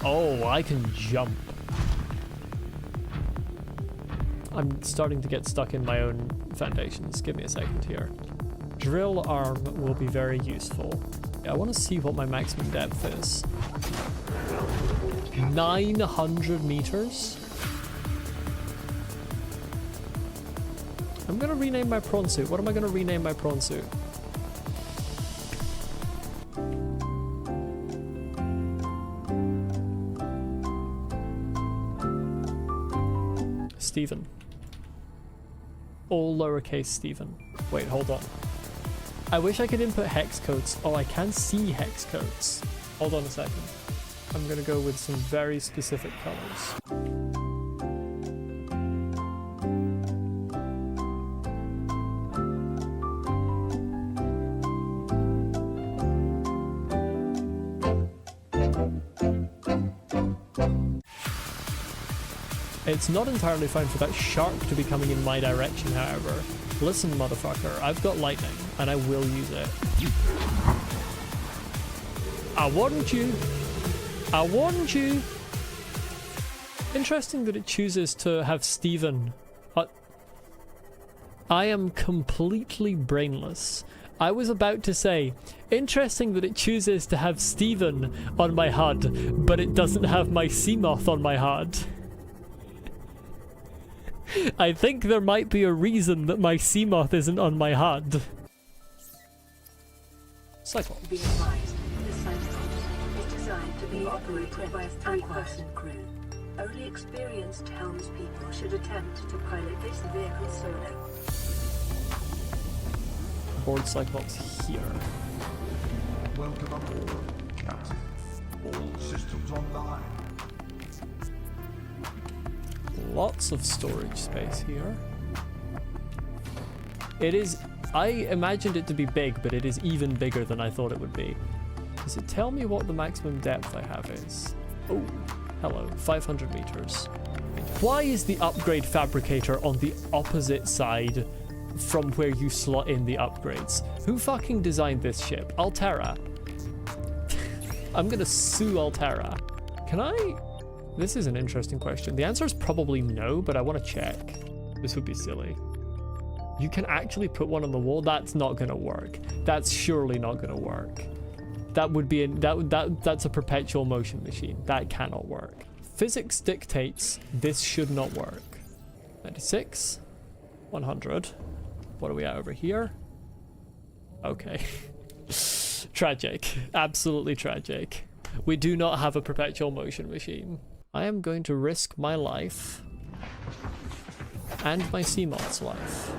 Oh, I can jump. I'm starting to get stuck in my own foundations. Give me a second here. Drill arm will be very useful. I want to see what my maximum depth is. 900 meters? I'm gonna rename my prawn suit. What am I gonna rename my prawn suit? Stephen. All lowercase Stephen. Wait, hold on. I wish I could input hex codes. Oh, I can see hex codes. Hold on a second. I'm gonna go with some very specific colors. It's not entirely fine for that shark to be coming in my direction, however. Listen, motherfucker, I've got lightning, and I will use it. I warned you! I warned you! Interesting that it chooses to have Stephen. I am completely brainless. I was about to say, interesting that it chooses to have Stephen on my HUD, but it doesn't have my Seamoth on my HUD. I think there might be a reason that my Seamoth isn't on my HUD. Cyclops. Be advised, the Cyclops is designed to be operated by a three-person crew. Only experienced helmspeople should attempt to pilot this vehicle solo. Board Cyclops here. Welcome aboard, Captain. All systems online. Lots of storage space here. It is... I imagined it to be big, but it is even bigger than I thought it would be. Does it tell me what the maximum depth I have is? Oh, hello, 500 meters. Why is the upgrade fabricator on the opposite side from where you slot in the upgrades? Who fucking designed this ship? Altera. I'm gonna sue Altera. Can I... This is an interesting question. The answer is probably no, but I want to check. This would be silly. You can actually put one on the wall? That's not gonna work. That's surely not gonna work. That would be that's a perpetual motion machine. That cannot work. Physics dictates this should not work. 96, 100. What are we at over here? Okay. Tragic. Absolutely tragic. We do not have a perpetual motion machine. I am going to risk my life and my Seamoth's life.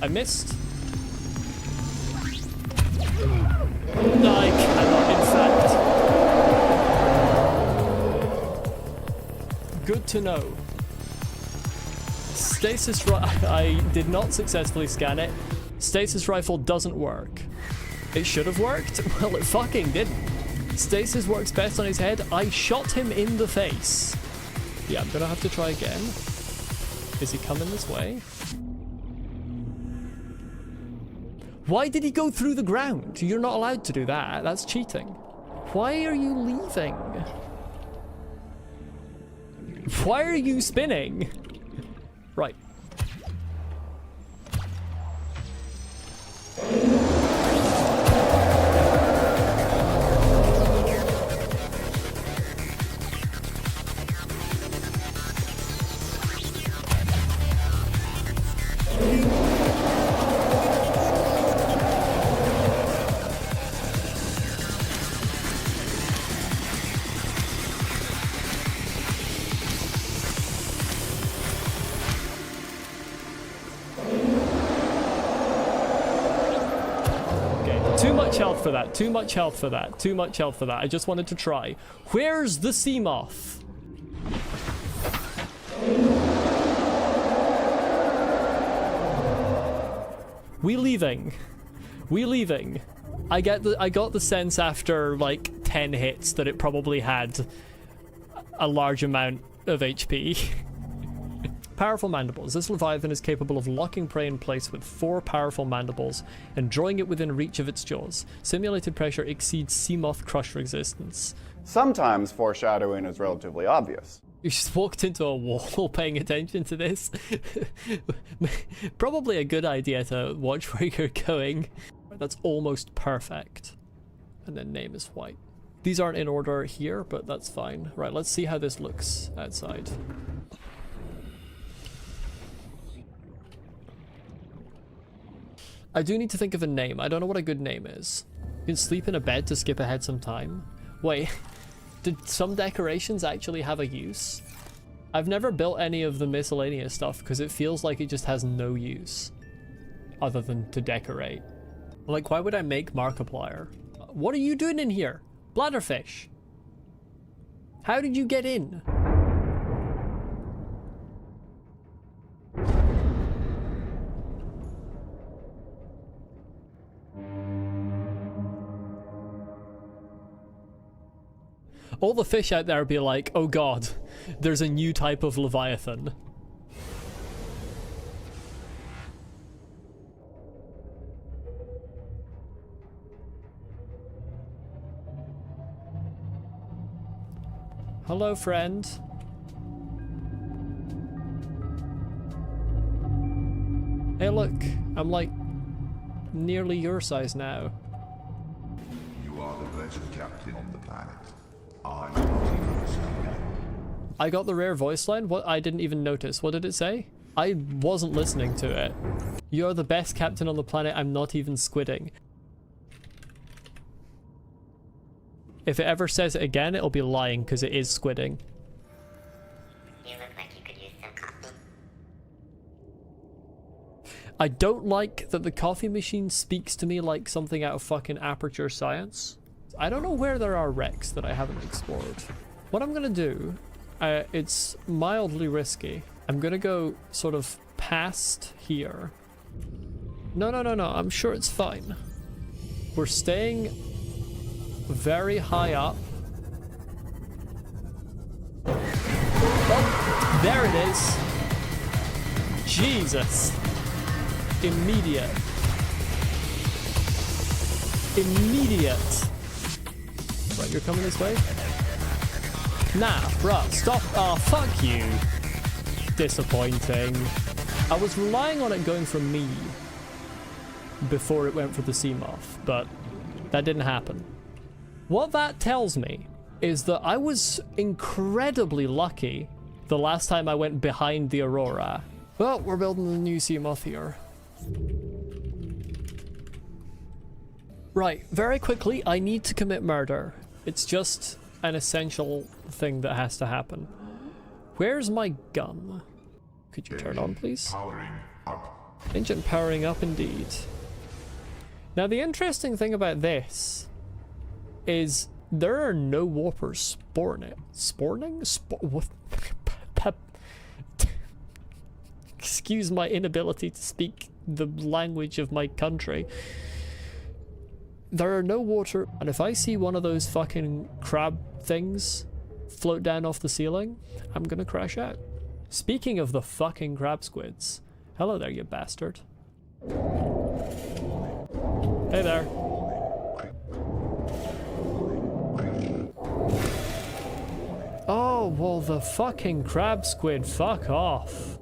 I missed. No, I cannot, in fact. Good to know. Stasis I did not successfully scan it. Stasis rifle doesn't work. It should have worked? Well, it fucking didn't. Stasis works best on his head. I shot him in the face. Yeah, I'm gonna have to try again. Is he coming this way? Why did he go through the ground? You're not allowed to do that. That's cheating. Why are you leaving? Why are you spinning? Right. Too much health for that. Too much health for that. Too much health for that. I just wanted to try. Where's the sea moth? We leaving. We leaving. I got the sense after like 10 hits that it probably had a large amount of HP. Powerful mandibles. This Leviathan is capable of locking prey in place with 4 powerful mandibles and drawing it within reach of its jaws. Simulated pressure exceeds sea moth crush resistance. Sometimes foreshadowing is relatively obvious. You just walked into a wall paying attention to this. Probably a good idea to watch where you're going. That's almost perfect. And then name is white. These aren't in order here, but that's fine. Right, let's see how this looks outside. I do need to think of a name. I don't know what a good name is. You can sleep in a bed to skip ahead some time. Wait, did some decorations actually have a use? I've never built any of the miscellaneous stuff because it feels like it just has no use other than to decorate. Like, why would I make Markiplier? What are you doing in here? Bladderfish. How did you get in? All the fish out there be like, oh god, there's a new type of Leviathan. Hello, friend. Hey, look, I'm like nearly your size now. You are the best captain on the planet. I'm not even squid. I got the rare voice line. What? I didn't even notice. What did it say? I wasn't listening to it. You're the best captain on the planet. I'm not even squidding. If it ever says it again, it'll be lying because it is squidding. You look like you could use some coffee. I don't like that the coffee machine speaks to me like something out of fucking Aperture Science. I don't know where there are wrecks that I haven't explored. What I'm gonna do, it's mildly risky. I'm gonna go sort of past here. No, I'm sure it's fine. We're staying very high up. Oh, there it is. Jesus. Immediate. Right, you're coming this way? Nah, bruh, stop. Oh, fuck you. Disappointing. I was relying on it going for me before it went for the sea moth, but that didn't happen. What that tells me is that I was incredibly lucky the last time I went behind the Aurora. Well, we're building the new sea moth here. Right, very quickly, I need to commit murder. It's just an essential thing that has to happen. Where's my gun? Could you turn on, please? Powering up. Engine powering up indeed. Now, the interesting thing about this is there are no warpers spawning. What? Excuse my inability to speak the language of my country. There are no water, and if I see one of those fucking crab things float down off the ceiling, I'm gonna crash out. Speaking of the fucking crab squids, hello there, you bastard. Hey there. Oh, well, the fucking crab squid, fuck off.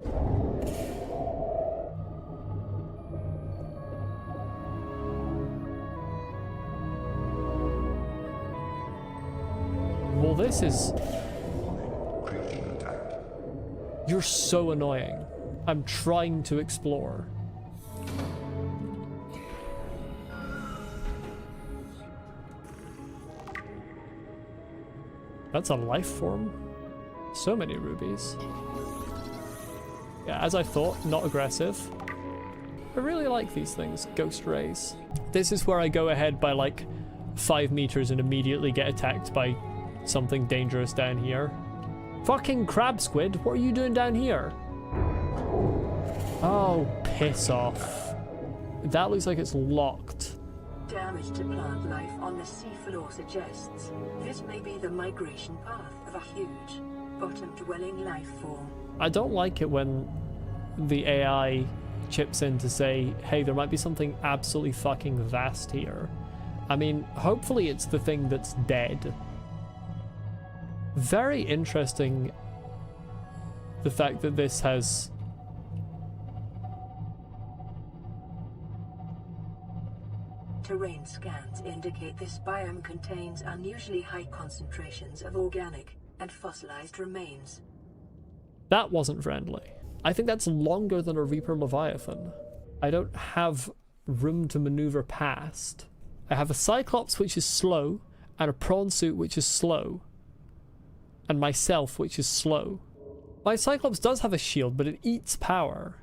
Well, this is... You're so annoying. I'm trying to explore. That's a life form. So many rubies. Yeah, as I thought, not aggressive. I really like these things, ghost rays. This is where I go ahead by like 5 meters and immediately get attacked by something dangerous down here. Fucking crab squid, what are you doing down here? Oh, piss off. That looks like it's locked. Damage to plant life on the seafloor suggests this may be the migration path of a huge, bottom-dwelling life form. I don't like it when the AI chips in to say, hey, there might be something absolutely fucking vast here. I mean, hopefully it's the thing that's dead. Very interesting, the fact that this has... Terrain scans indicate this biome contains unusually high concentrations of organic and fossilized remains. That wasn't friendly. I think that's longer than a Reaper Leviathan. I don't have room to maneuver past. I have a Cyclops which is slow, and a prawn suit which is slow, and myself which is slow. My Cyclops does have a shield, but it eats power.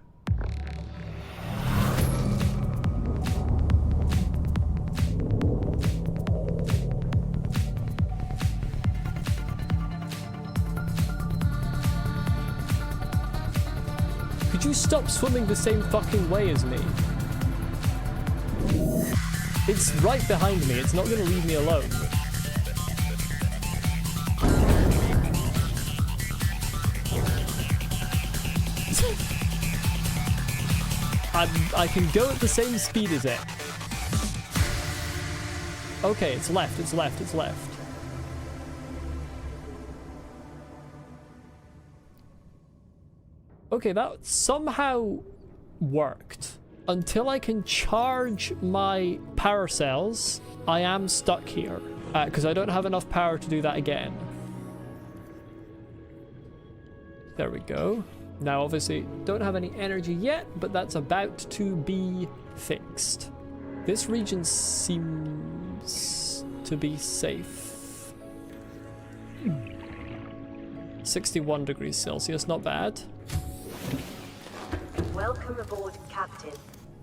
Could you stop swimming the same fucking way as me? It's right behind me, it's not gonna leave me alone. I can go at the same speed as it. Okay, it's left, it's left, it's left. Okay, that somehow worked. Until I can charge my power cells, I am stuck here. Because I don't have enough power to do that again. There we go. Now, obviously, don't have any energy yet, but that's about to be fixed. This region seems to be safe. 61 degrees Celsius, not bad. Welcome aboard, Captain.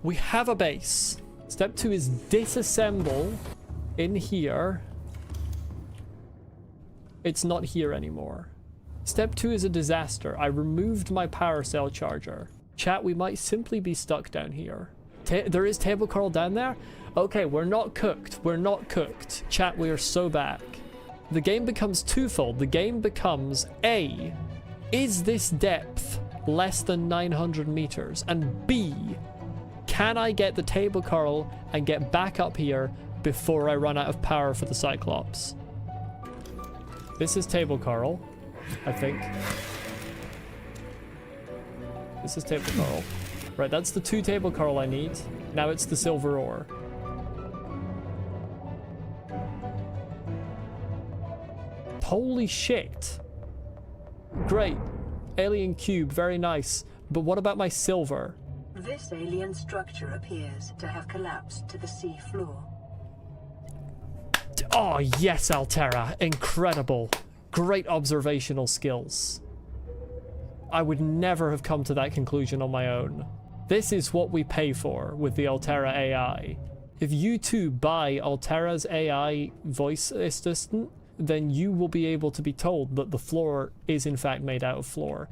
We have a base. Step 2 is disassemble in here. It's not here anymore. Step 2 is a disaster. I removed my power cell charger. Chat, we might simply be stuck down here. There is table coral down there? Okay, we're not cooked. We're not cooked. Chat, we are so back. The game becomes twofold. The game becomes A, is this depth less than 900 meters? And B, can I get the table coral and get back up here before I run out of power for the Cyclops? This is table coral, I think. This is table coral. Right, that's the 2 table coral I need. Now it's the silver ore. Holy shit. Great. Alien cube, very nice. But what about my silver? This alien structure appears to have collapsed to the sea floor. Oh yes, Altera. Incredible. Great observational skills. I would never have come to that conclusion on my own. This is what we pay for with the Altera AI. If you too buy Altera's AI voice assistant, then you will be able to be told that the floor is in fact made out of floor.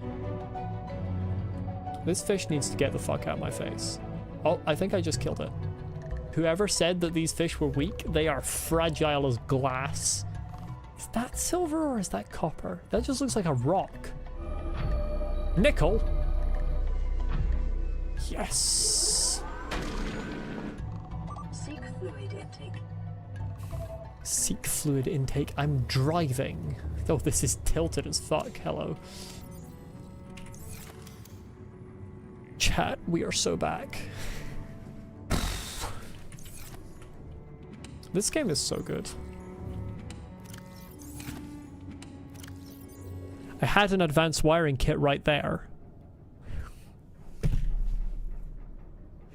This fish needs to get the fuck out of my face. Oh, I think I just killed it. Whoever said that these fish were weak, they are fragile as glass. Is that silver or is that copper? That just looks like a rock. Nickel? Yes. Seek fluid intake. Seek fluid intake. I'm driving. Oh, this is tilted as fuck. Hello. Chat, we are so back. This game is so good. I had an advanced wiring kit right there.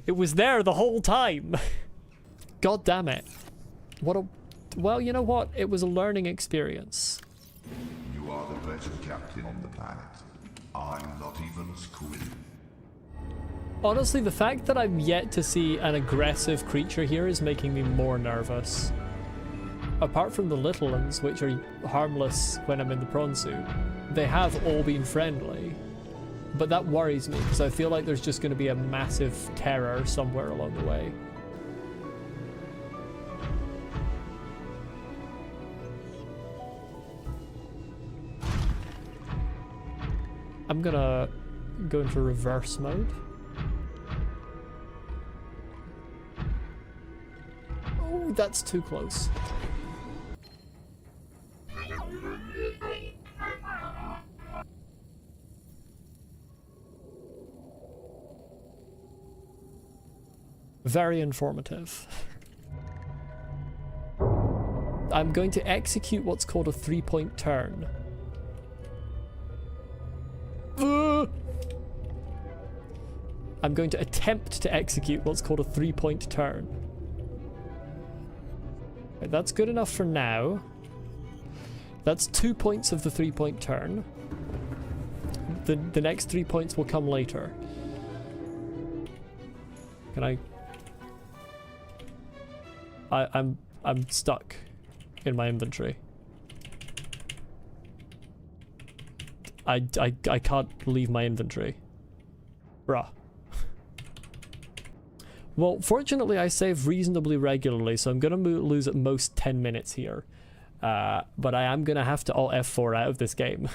It was there the whole time. God damn it. What a... Well, you know what? It was a learning experience. You are the better captain on the planet. I'm not even as cool. Honestly, the fact that I'm yet to see an aggressive creature here is making me more nervous. Apart from the little ones, which are harmless when I'm in the prawn suit, they have all been friendly. But that worries me, because I feel like there's just going to be a massive terror somewhere along the way. I'm gonna go into reverse mode. Oh, that's too close. Very informative. I'm going to execute what's called a 3-point turn. I'm going to attempt to execute what's called a 3-point turn. Right, that's good enough for now. That's 2 points of the 3-point turn. The next 3 points will come later. Can I... I'm stuck in my inventory. I can't leave my inventory. Bruh. Well, fortunately I save reasonably regularly, so I'm gonna lose at most 10 minutes here. But I am gonna have to Alt F4 out of this game.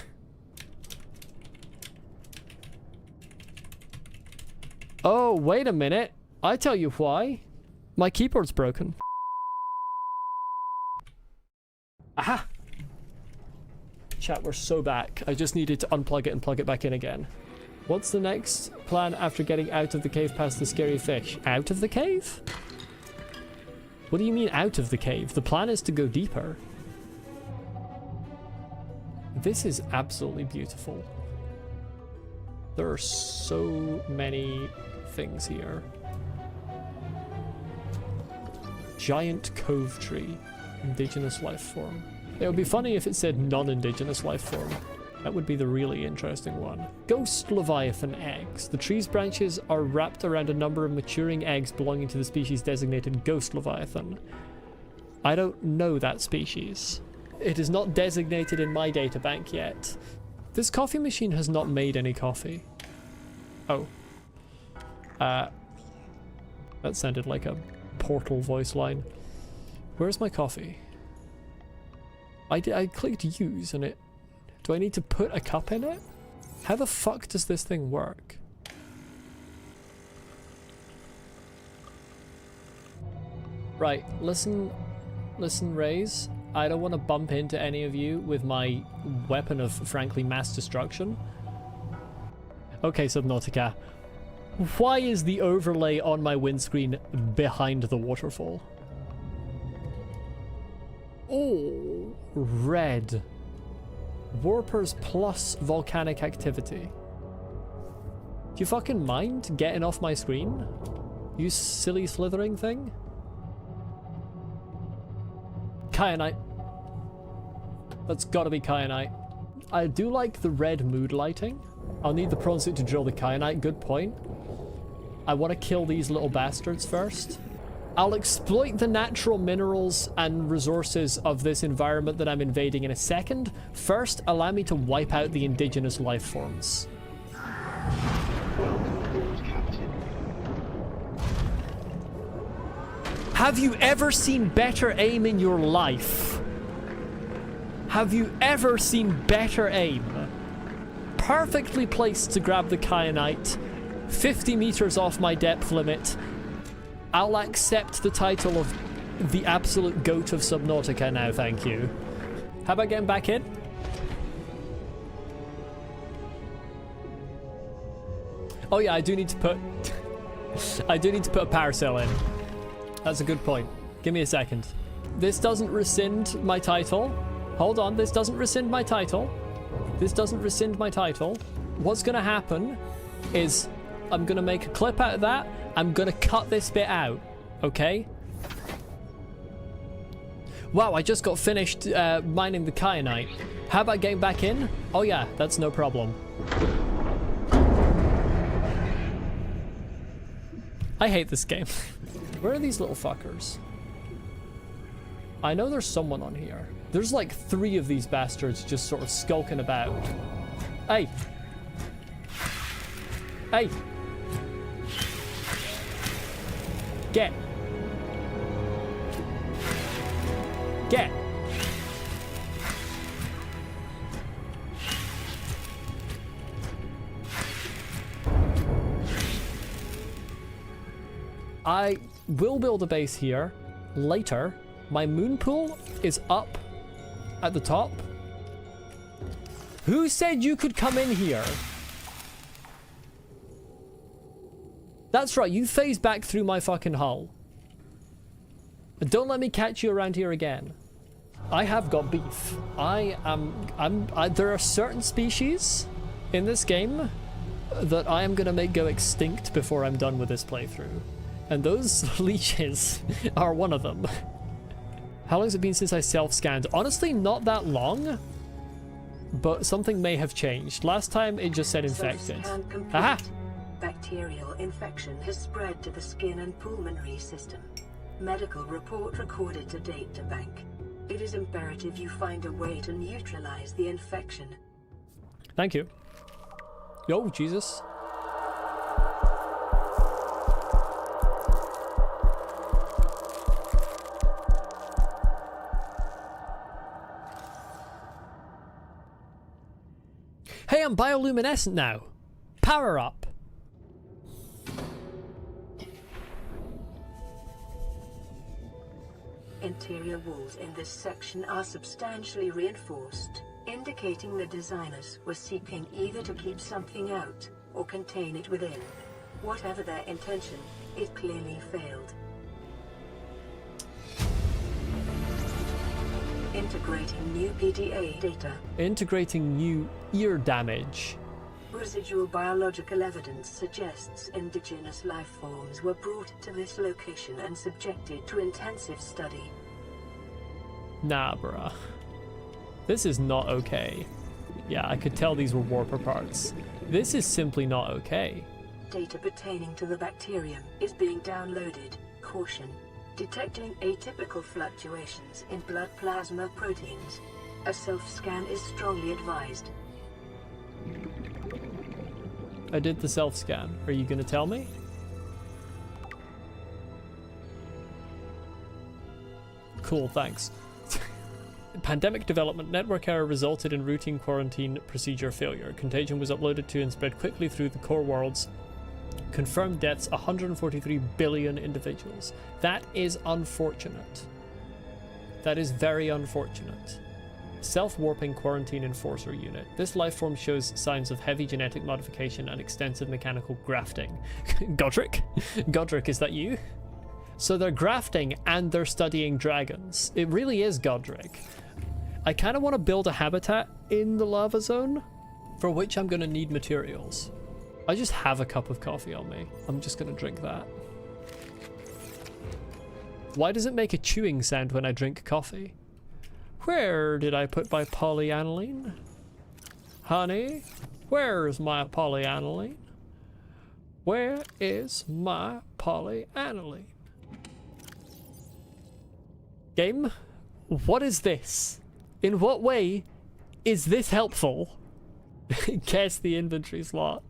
Oh, wait a minute. I tell you why. My keyboard's broken. Aha! Chat, we're so back. I just needed to unplug it and plug it back in again. What's the next plan after getting out of the cave past the scary fish? Out of the cave? What do you mean out of the cave? The plan is to go deeper. This is absolutely beautiful. There are so many things here. Giant cove tree. Indigenous life form. It would be funny if it said non-indigenous life form. That would be the really interesting one. Ghost Leviathan eggs. The tree's branches are wrapped around a number of maturing eggs belonging to the species designated Ghost Leviathan. I don't know that species. It is not designated in my databank yet. This coffee machine has not made any coffee. Oh. That sounded like a Portal voice line. Where's my coffee? I clicked use and it... Do I need to put a cup in it? How the fuck does this thing work? Right, listen, Rays. I don't want to bump into any of you with my weapon of, frankly, mass destruction. Okay, Subnautica. Why is the overlay on my windscreen behind the waterfall? Oh, red. Warpers plus volcanic activity. Do you fucking mind getting off my screen? You silly slithering thing? Kyanite. That's gotta be kyanite. I do like the red mood lighting. I'll need the prawn suit to drill the kyanite, good point. I want to kill these little bastards first. I'll exploit the natural minerals and resources of this environment that I'm invading in a second. First, allow me to wipe out the indigenous life forms. Have you ever seen better aim in your life? Have you ever seen better aim? Perfectly placed to grab the kyanite, 50 meters off my depth limit. I'll accept the title of the absolute goat of Subnautica now, thank you. How about getting back in? Oh yeah, I do need to put a power cell in. That's a good point. Give me a second. This doesn't rescind my title. Hold on, this doesn't rescind my title. This doesn't rescind my title. What's gonna happen is I'm gonna make a clip out of that. I'm gonna cut this bit out, okay? Wow, I just got finished mining the kyanite. How about getting back in? Oh yeah, that's no problem. I hate this game. Where are these little fuckers? I know there's someone on here. There's like 3 of these bastards just sort of skulking about. Hey! Hey! Get! Get! I will build a base here later. My moon pool is up at the top. Who said you could come in here? That's right, you phase back through my fucking hull. Don't let me catch you around here again. I have got beef. There are certain species in this game that I am gonna make go extinct before I'm done with this playthrough. And those leeches are one of them. How long has it been since I self-scanned? Honestly, not that long, but something may have changed. Last time it just said infected. Aha! Bacterial infection has spread to the skin and pulmonary system. Medical report recorded to data bank. It is imperative you find a way to neutralize the infection. Thank you. Yo, Jesus. Hey, I'm bioluminescent now. Power up. Interior walls in this section are substantially reinforced, indicating the designers were seeking either to keep something out or contain it within. Whatever their intention, it clearly failed. Integrating new PDA data. Integrating new ear damage. Residual biological evidence suggests indigenous life forms were brought to this location and subjected to intensive study. Nah, bruh. This is not okay. Yeah, I could tell these were warper parts. This is simply not okay. Data pertaining to the bacterium is being downloaded. Caution. Detecting atypical fluctuations in blood plasma proteins. A self-scan is strongly advised. I did the self-scan. Are you gonna tell me? Cool, thanks. Pandemic development network error resulted in routine quarantine procedure failure. Contagion was uploaded to and spread quickly through the core worlds. Confirmed deaths 143 billion individuals. That is unfortunate. That is very unfortunate. Self-warping quarantine enforcer unit. This lifeform shows signs of heavy genetic modification and extensive mechanical grafting. Godric? Godric, is that you? So they're grafting and they're studying dragons. It really is Godric. I kind of want to build a habitat in the lava zone, for which I'm going to need materials. I just have a cup of coffee on me. I'm just going to drink that. Why does it make a chewing sound when I drink coffee? Where did I put my polyaniline? Honey, where's my polyaniline? Where is my polyaniline? Game, what is this? In what way is this helpful? Guess the inventory slot.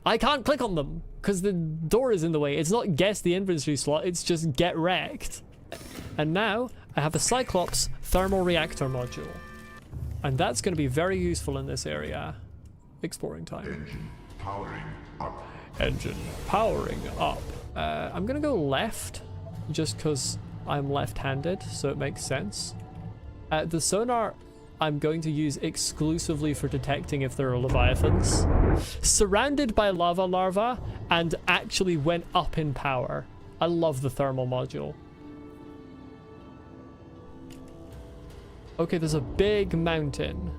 I can't click on them because the door is in the way. It's not guess the inventory slot, it's just get wrecked. And now I have a Cyclops thermal reactor module. And that's going to be very useful in this area. Exploring time. Engine powering up. Engine powering up. I'm going to go left just because I'm left-handed, so it makes sense. The sonar I'm going to use exclusively for detecting if there are leviathans. Surrounded by lava larvae and actually went up in power. I love the thermal module. Okay, there's a big mountain.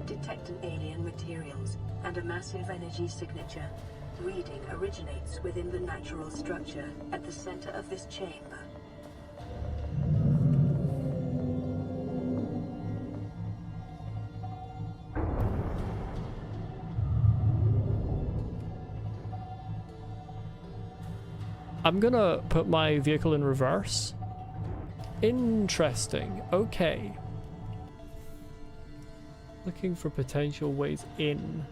Detecting alien materials and a massive energy signature. Reading originates within the natural structure at the center of this chamber. I'm gonna put my vehicle in reverse. Interesting. Okay. Looking for potential ways in.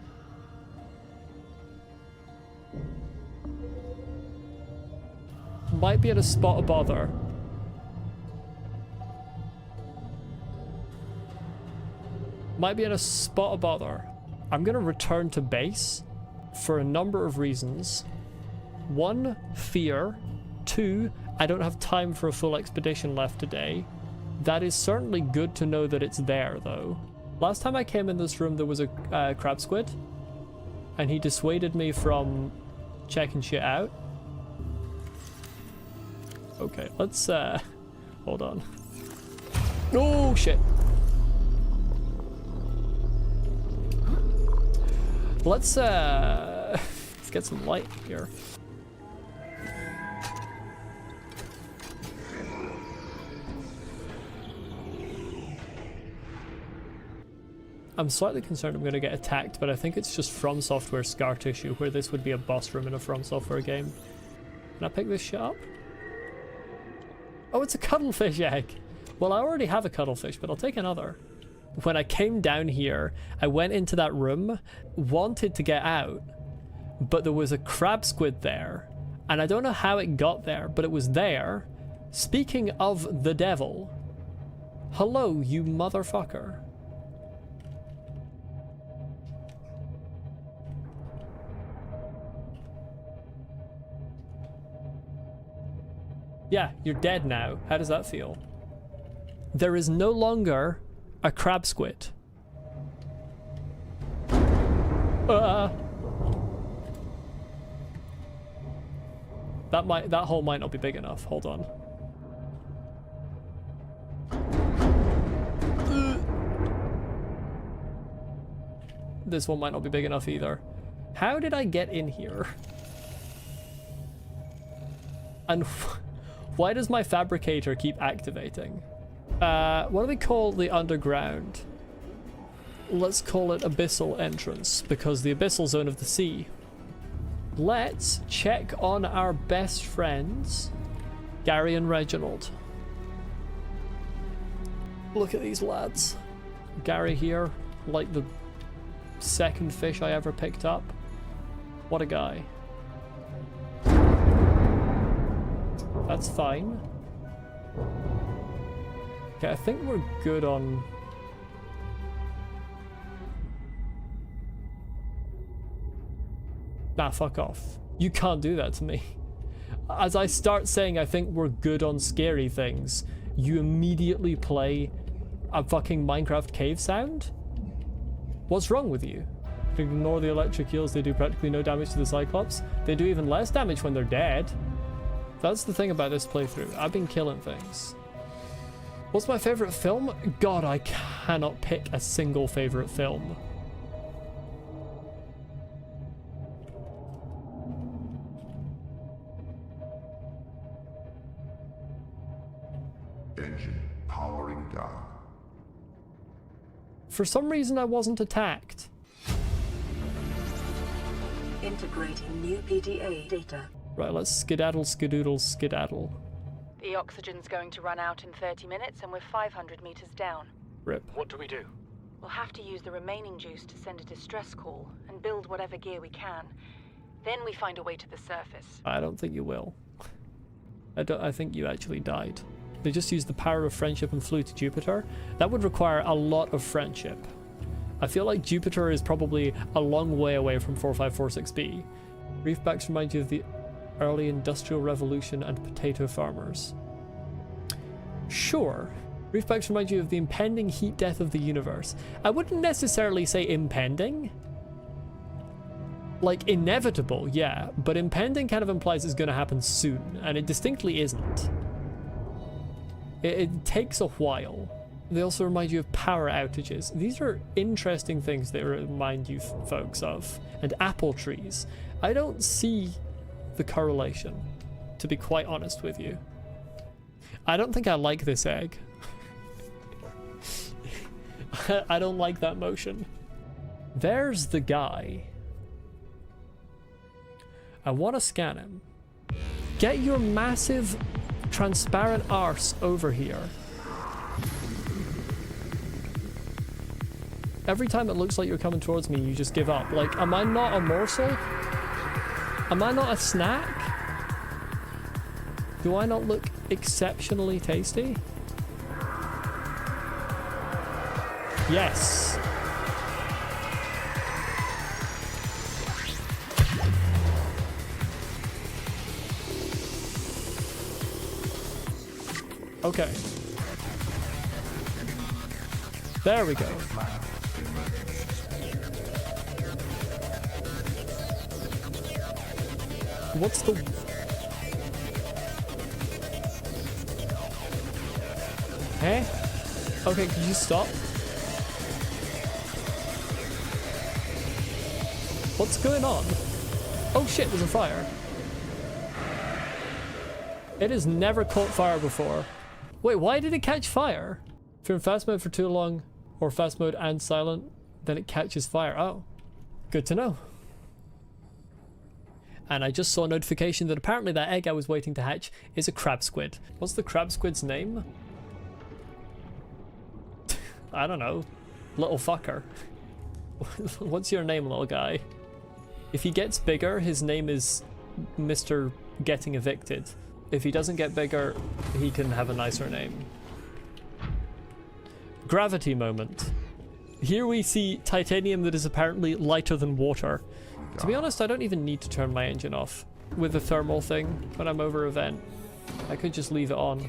Might be at a spot of bother. Might be in a spot of bother. I'm gonna return to base for a number of reasons. 1, fear. 2, I don't have time for a full expedition left today. That is certainly good to know that it's there, though. Last time I came in this room, there was a crab squid, and he dissuaded me from checking shit out. Okay, let's hold on. Oh shit. Let's get some light here. I'm slightly concerned I'm going to get attacked, but I think it's just From Software scar tissue, where this would be a boss room in a From Software game. Can I pick this shit up? Oh, it's a cuttlefish egg! Well, I already have a cuttlefish, but I'll take another. When I came down here, I went into that room, wanted to get out, but there was a crab squid there, and I don't know how it got there, but it was there. Speaking of the devil, hello, you motherfucker. Yeah, you're dead now. How does that feel? There is no longer a crab squid. That hole might not be big enough. Hold on. This one might not be big enough either. How did I get in here? And why does my fabricator keep activating? What do we call the underground? Let's call it abyssal entrance, because the abyssal zone of the sea. Let's check on our best friends, Gary and Reginald. Look at these lads. Gary here, like the second fish I ever picked up. What a guy. That's fine. Okay, I think we're good on... Nah, fuck off. You can't do that to me. As I start saying I think we're good on scary things, you immediately play a fucking Minecraft cave sound? What's wrong with you? Ignore the electric eels, they do practically no damage to the Cyclops. They do even less damage when they're dead. That's the thing about this playthrough. I've been killing things. What's my favorite film? God, I cannot pick a single favorite film. Engine powering down. For some reason, I wasn't attacked. Integrating new PDA data. Right, let's skedaddle, skedoodle, skedaddle. The oxygen's going to run out in 30 minutes and we're 500 meters down. Rip. What do we do? We'll have to use the remaining juice to send a distress call and build whatever gear we can. Then we find a way to the surface. I don't think you will. I think you actually died. They just used the power of friendship and flew to Jupiter. That would require a lot of friendship. I feel like Jupiter is probably a long way away from 4546b. Reefbacks remind you of the early industrial revolution and potato farmers. Sure. Reefbacks remind you of the impending heat death of the universe. I wouldn't necessarily say impending. Like, inevitable, yeah, but impending kind of implies it's going to happen soon, and it distinctly isn't. It takes a while. They also remind you of power outages. These are interesting things they remind you folks of. And apple trees. I don't see the correlation, to be quite honest with you. I don't think I like this egg. I don't like that motion. There's the guy. I want to scan him. Get your massive transparent arse over here. Every time it looks like you're coming towards me, you just give up. Like, am I not a morsel? Am I not a snack? Do I not look exceptionally tasty? Yes. Okay. There we go. What's the... Hey? Okay, could you stop? What's going on? Oh shit, there's a fire. It has never caught fire before. Wait, why did it catch fire? If you're in fast mode for too long, or fast mode and silent, then it catches fire. Oh, good to know. And I just saw a notification that apparently that egg I was waiting to hatch is a crab squid. What's the crab squid's name? I don't know. Little fucker. What's your name, little guy? If he gets bigger, his name is Mr. Getting Evicted. If he doesn't get bigger, he can have a nicer name. Gravity moment. Here we see titanium that is apparently lighter than water. To be honest, I don't even need to turn my engine off with the thermal thing when I'm over a vent. I could just leave it on.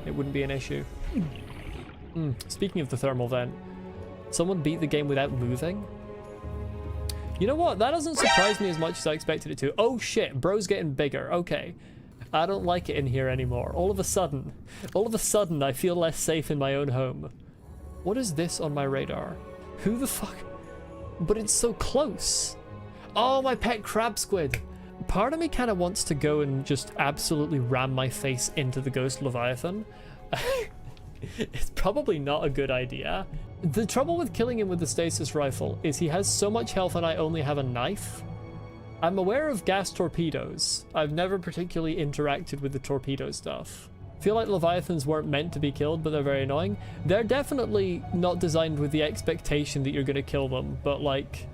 It wouldn't be an issue. Speaking of the thermal vent, someone beat the game without moving? You know what? That doesn't surprise me as much as I expected it to. Oh shit, bro's getting bigger. Okay. I don't like it in here anymore. All of a sudden, I feel less safe in my own home. What is this on my radar? Who the fuck? But it's so close. Oh, my pet crab squid. Part of me kind of wants to go and just absolutely ram my face into the ghost Leviathan. It's probably not a good idea. The trouble with killing him with the stasis rifle is he has so much health and I only have a knife. I'm aware of gas torpedoes. I've never particularly interacted with the torpedo stuff. I feel like Leviathans weren't meant to be killed, but they're very annoying. They're definitely not designed with the expectation that you're going to kill them, but like,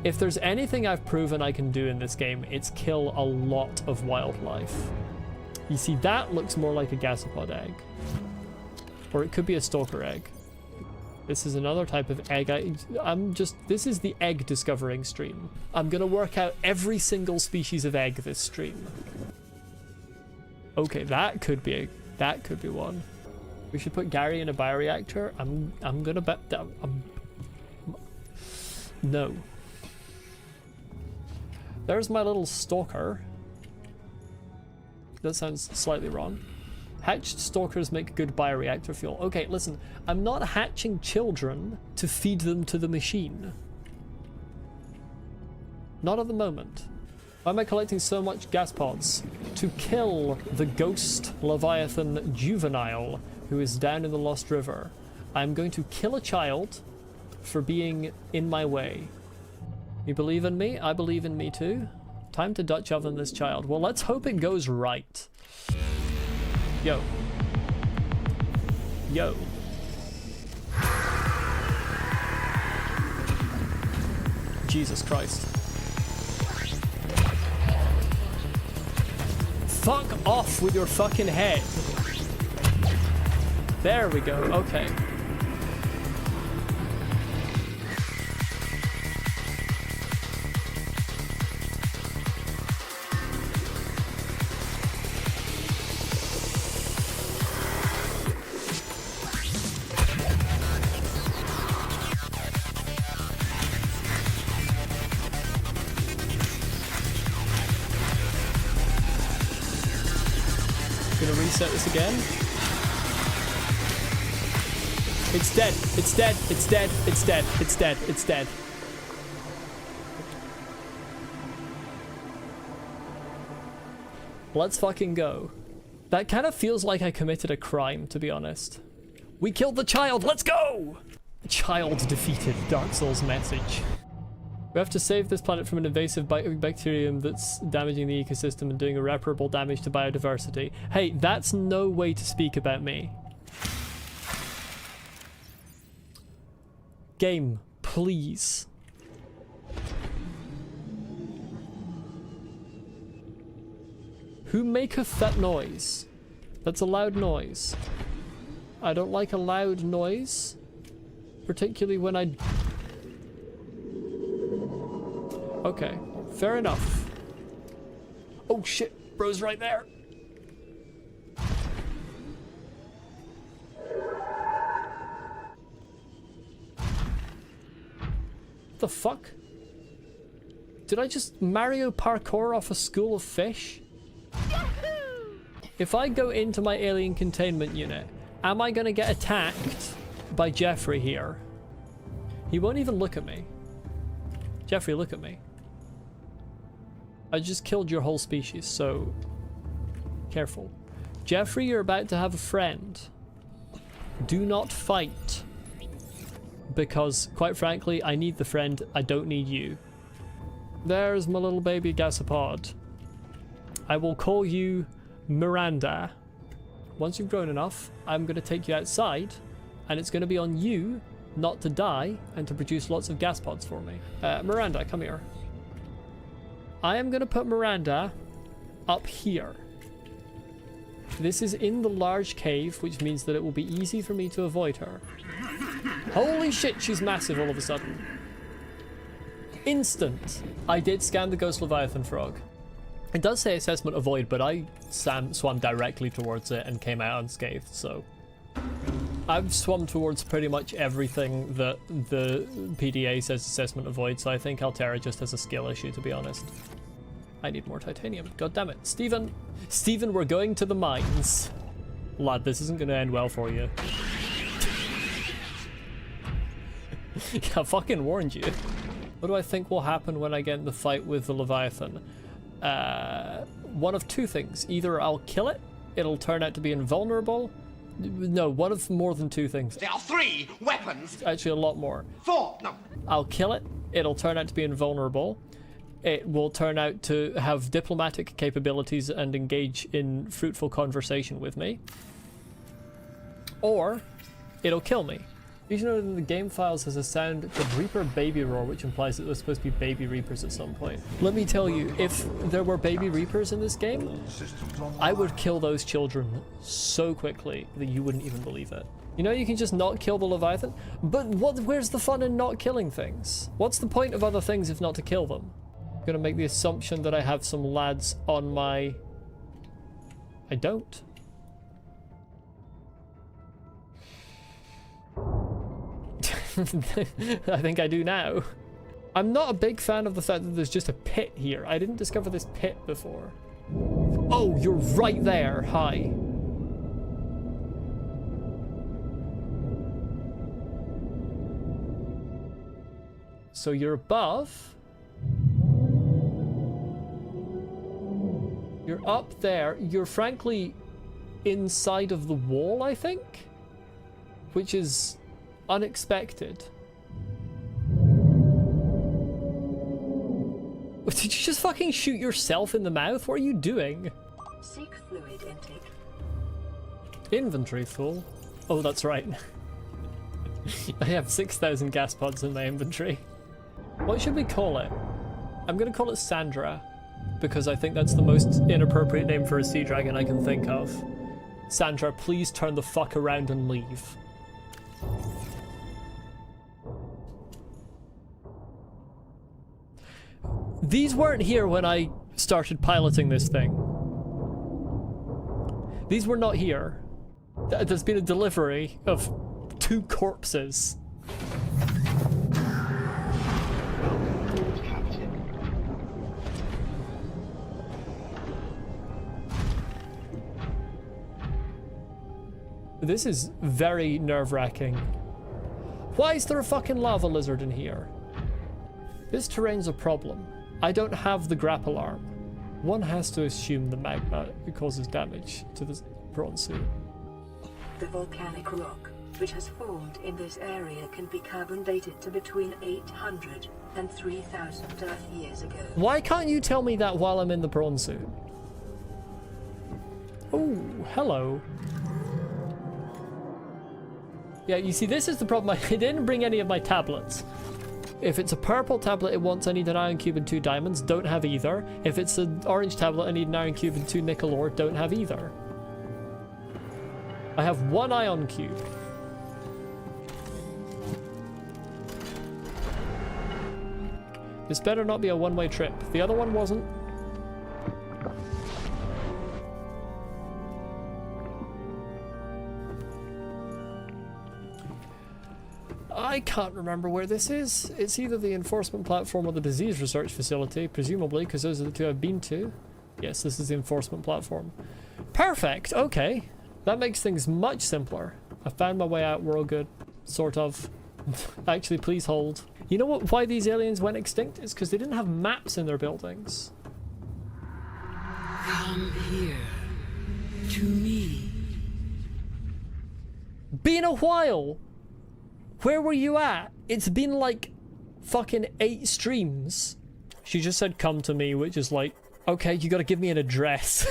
if there's anything I've proven I can do in this game, it's kill a lot of wildlife. You see, that looks more like a gasopod egg. Or it could be a stalker egg. This is another type of egg. This is the egg discovering stream. I'm gonna work out every single species of egg this stream. Okay, that could be one. We should put Gary in a bioreactor. I'm gonna bet that. No. There's my little stalker. That sounds slightly wrong. Hatched stalkers make good bioreactor fuel. Okay, listen, I'm not hatching children to feed them to the machine. Not at the moment. Why am I collecting so much gas pods? To kill the ghost Leviathan juvenile who is down in the Lost River. I'm going to kill a child for being in my way. You believe in me? I believe in me too. Time to Dutch oven this child. Well, let's hope it goes right. Yo. Yo. Jesus Christ. Fuck off with your fucking head. There we go. Okay. Reset this again. It's dead. It's dead. It's dead. It's dead. It's dead. It's dead. Let's fucking go. That kind of feels like I committed a crime, to be honest. We killed the child. Let's go! The child defeated. Dark Souls message. We have to save this planet from an invasive bacterium that's damaging the ecosystem and doing irreparable damage to biodiversity. Hey, that's no way to speak about me. Game, please. Who maketh that noise? That's a loud noise. I don't like a loud noise, particularly when I... Okay, fair enough. Oh shit, bro's right there. The fuck? Did I just Mario parkour off a school of fish? If I go into my alien containment unit, am I gonna get attacked by Jeffrey here? He won't even look at me. Jeffrey, look at me. I just killed your whole species, so careful. Jeffrey, you're about to have a friend. Do not fight. Because, quite frankly, I need the friend, I don't need you. There's my little baby gasopod. I will call you Miranda. Once you've grown enough, I'm going to take you outside, and it's going to be on you not to die and to produce lots of gas pods for me. Miranda, come here. I am going to put Miranda up here. This is in the large cave, which means that it will be easy for me to avoid her. Holy shit, she's massive all of a sudden. Instant. I did scan the Ghost Leviathan frog. It does say assessment avoid, but I swam directly towards it and came out unscathed, so... I've swum towards pretty much everything that the PDA says assessment avoid, so I think Altera just has a skill issue, to be honest. I need more titanium. God damn it. Steven! Steven, we're going to the mines. Lad, this isn't going to end well for you. I fucking warned you. What do I think will happen when I get in the fight with the Leviathan? One of two things. Either I'll kill it, it'll turn out to be invulnerable. No, one of more than two things. There are 3 weapons! Actually, a lot more. 4, no. I'll kill it, it'll turn out to be invulnerable. It will turn out to have diplomatic capabilities and engage in fruitful conversation with me. Or, it'll kill me. Did you know that in the game files there's a sound, the Reaper baby roar, which implies that there's supposed to be baby Reapers at some point. Let me tell you, if there were baby Reapers in this game, I would kill those children so quickly that you wouldn't even believe it. You know, you can just not kill the Leviathan, but where's the fun in not killing things? What's the point of other things if not to kill them? I'm gonna make the assumption that I have some lads on my... I don't. I think I do now. I'm not a big fan of the fact that there's just a pit here. I didn't discover this pit before. Oh, you're right there. Hi. So you're above. You're up there. You're frankly inside of the wall, I think, which is unexpected. Did you just fucking shoot yourself in the mouth? What are you doing? Seek fluid intake. Inventory full. Oh, that's right. I have 6,000 gas pods in my inventory. What should we call it? I'm gonna call it Sandra, because I think that's the most inappropriate name for a sea dragon I can think of. Sandra, please turn the fuck around and leave. These weren't here when I started piloting this thing. These were not here. There's been a delivery of 2 corpses. This is very nerve-wracking. Why is there a fucking lava lizard in here? This terrain's a problem. I don't have the grapple arm. One has to assume the magma causes damage to the prawn suit. The volcanic rock which has formed in this area can be carbon dated to between 800 and 3,000 Earth years ago. Why can't you tell me that while I'm in the prawn suit? Oh, hello. Yeah, you see, this is the problem. I didn't bring any of my tablets. If it's a purple tablet, it wants I need an iron cube and 2 diamonds. Don't have either. If it's an orange tablet, I need an iron cube and 2 nickel ore. Don't have either. I have 1 ion cube. This better not be a one-way trip. The other one wasn't. I can't remember where this is. It's either the enforcement platform or the disease research facility, presumably, because those are the 2 I've been to. Yes, this is the enforcement platform. Perfect, okay. That makes things much simpler. I found my way out, we're all good. Sort of. Actually, please hold. You know what? Why these aliens went extinct? It's because they didn't have maps in their buildings. Come here. To me. Been a while! Where were you at? It's been like fucking 8 streams. She just said come to me, which is like, okay, you gotta give me an address.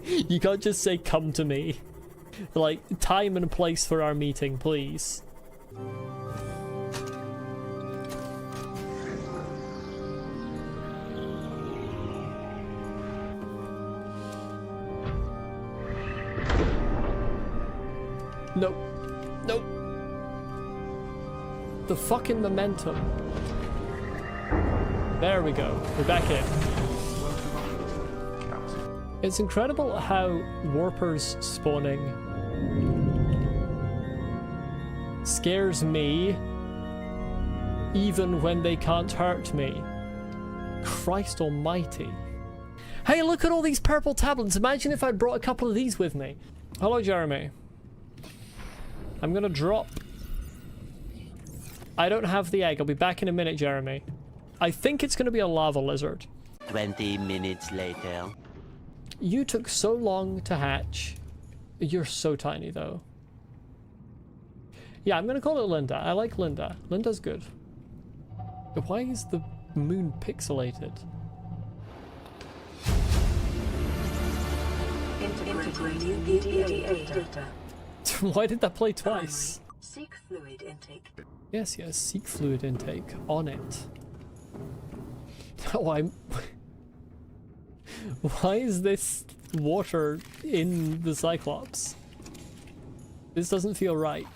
You can't just say come to me. Like, time and place for our meeting, please. Nope. Nope. The fucking momentum. There we go. We're back in. It's incredible how warpers spawning scares me even when they can't hurt me. Christ almighty. Hey, look at all these purple tablets. Imagine if I'd brought a couple of these with me. Hello, Jeremy. I'm gonna drop. I don't have the egg. I'll be back in a minute, Jeremy. I think it's gonna be a lava lizard. 20 minutes later. You took so long to hatch. You're so tiny, though. Yeah, I'm gonna call it Linda. I like Linda. Linda's good. Why is the moon pixelated? Integrating EDA data. Why did that play twice? Seek fluid intake. Yes, yes, seek fluid intake. On it. Oh, I'm... Why is this water in the Cyclops? This doesn't feel right.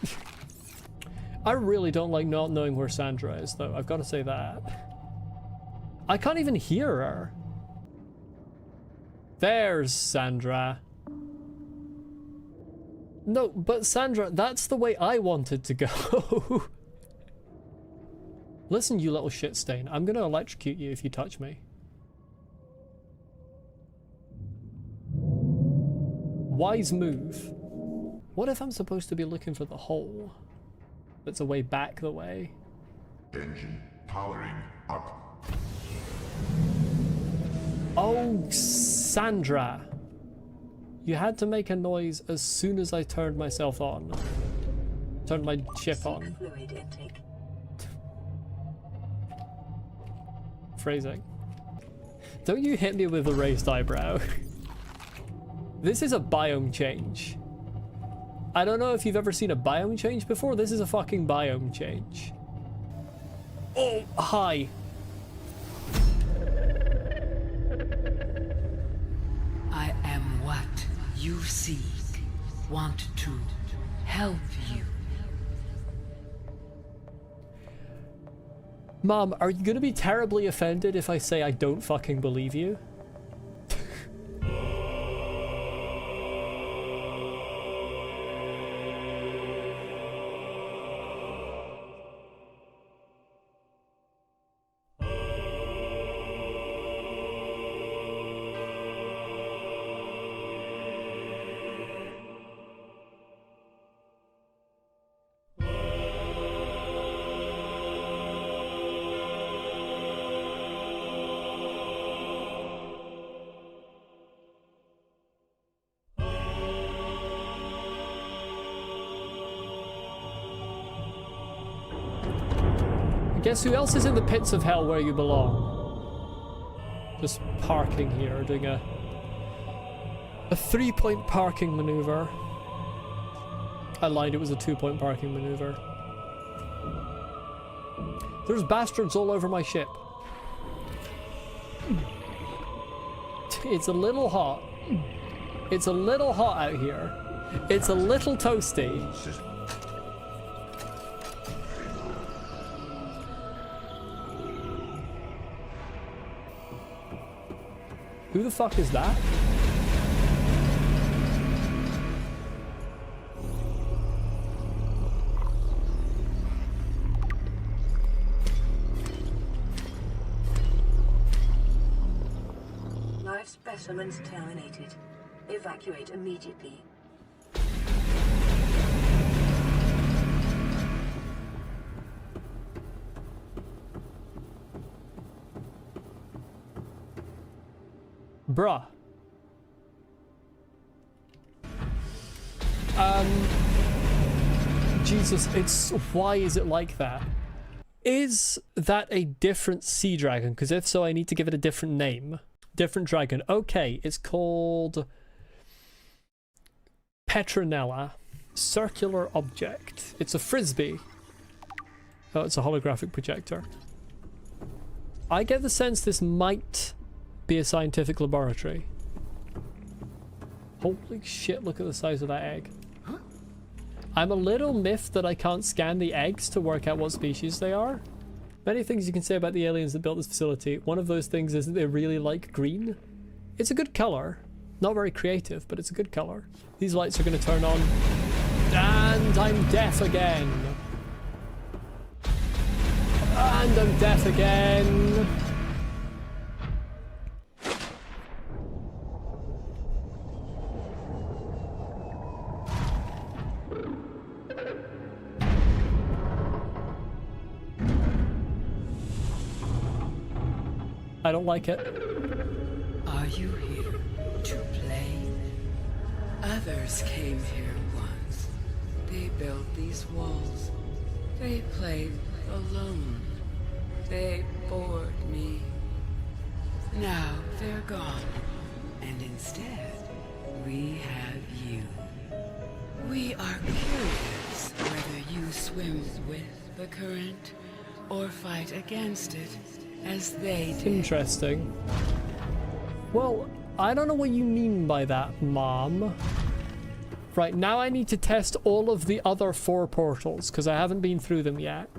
I really don't like not knowing where Sandra is, though. I've got to say that. I can't even hear her. There's Sandra. No, but Sandra, that's the way I wanted to go. Listen, you little shit stain. I'm gonna electrocute you if you touch me. Wise move. What if I'm supposed to be looking for the hole? That's a way back the way. Engine powering up. Oh, Sandra. You had to make a noise as soon as I turned myself on. Turned my ship on. Fluid intake. Phrasing. Don't you hit me with a raised eyebrow. This is a biome change. I don't know if you've ever seen a biome change before. This is a fucking biome change. Oh, hi. I am what you seek. Want to help you. Mom, are you gonna be terribly offended if I say I don't fucking believe you? Guess who else is in the pits of hell where you belong? Just parking here, doing a 3-point parking maneuver. I lied, it was a 2-point parking maneuver. There's bastards all over my ship. It's a little hot. It's a little hot out here. It's a little toasty. Who the fuck is that? Live specimens terminated. Evacuate immediately. Bruh. Jesus, why is it like that? Is that a different sea dragon? Because if so, I need to give it a different name. Different dragon. Okay, it's called Petronella. Circular object. It's a frisbee. Oh, it's a holographic projector. I get the sense this might be a scientific laboratory. Holy shit, look at the size of that egg. I'm a little miffed that I can't scan the eggs to work out what species they are. Many things you can say about the aliens that built this facility. One of those things is that they really like green. It's a good color. Not very creative, but it's a good color. These lights are going to turn on. And I'm deaf again. And I'm deaf again. I don't like it. Are you here to play? Others came here once. They built these walls. They played alone. They bored me. Now they're gone. And instead, we have you. We are curious whether you swim with the current or fight against it as they did. Interesting. Well, I don't know what you mean by that, Mom. Right, now I need to test all of the other 4 portals, because I haven't been through them yet.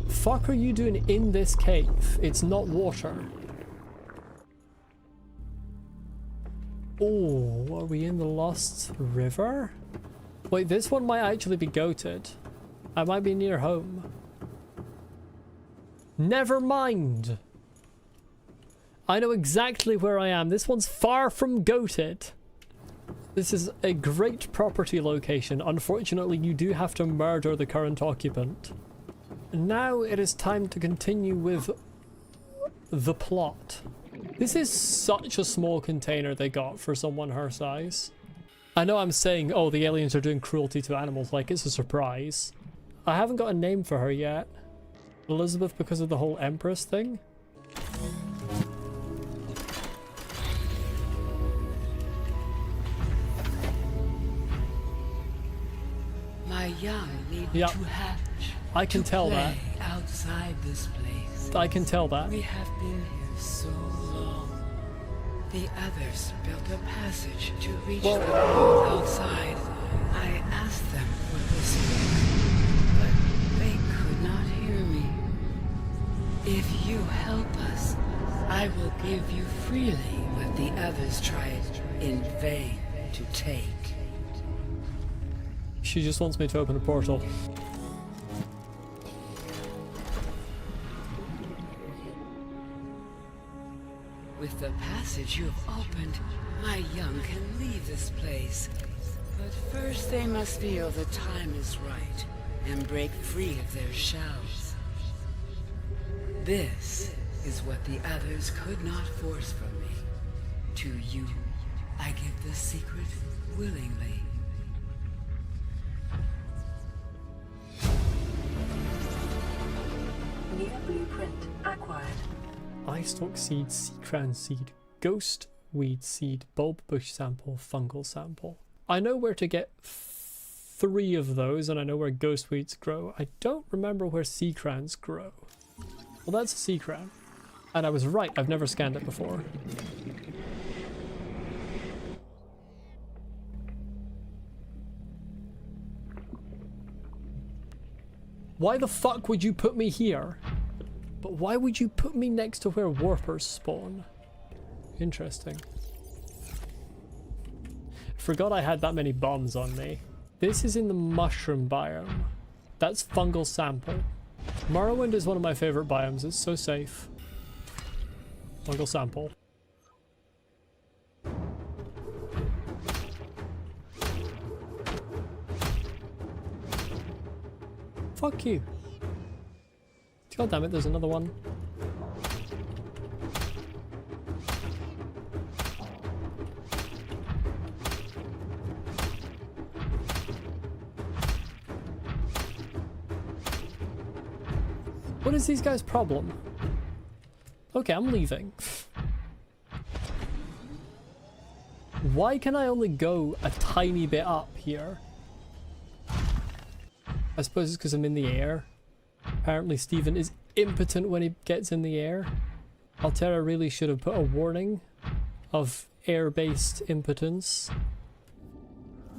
Fuck are you doing in this cave? It's not water. Oh, are we in the Lost River? Wait, this one might actually be goated. I might be near home. Never mind. I know exactly where I am. This one's far from goated. This is a great property location. Unfortunately, you do have to murder the current occupant. Now it is time to continue with the plot. This is such a small container they got for someone her size. I know I'm saying, oh, the aliens are doing cruelty to animals, like it's a surprise. I haven't got a name for her yet. Elizabeth because of the whole Empress thing? My young need Yep. to hatch. I can tell play that. Outside this place. I can tell that. We have been here so long. The others built a passage to reach the world outside. I asked them for this book, but they could not hear me. If you help us, I will give you freely what the others tried in vain to take. She just wants me to open a portal. With the passage you have opened, my young can leave this place. But first they must feel the time is right and break free of their shells. This is what the others could not force from me. To you, I give the secret willingly. New blueprint acquired. Eyestalk seed, seacran seed, ghost weed seed, bulb bush sample, fungal sample. I know where to get 3 of those, and I know where ghost weeds grow. I don't remember where seacrans grow. Well, that's a seacran. And I was right, I've never scanned it before. Why the fuck would you put me here? But why would you put me next to where warpers spawn? Interesting. Forgot I had that many bombs on me. This is in the mushroom biome. That's fungal sample. Morrowind is one of my favorite biomes. It's so safe. Fungal sample. Fuck you. God damn it, there's another one. What is these guys' problem? Okay, I'm leaving. Why can I only go a tiny bit up here? I suppose it's because I'm in the air. Apparently Steven is impotent when he gets in the air. Altera really should have put a warning of air-based impotence.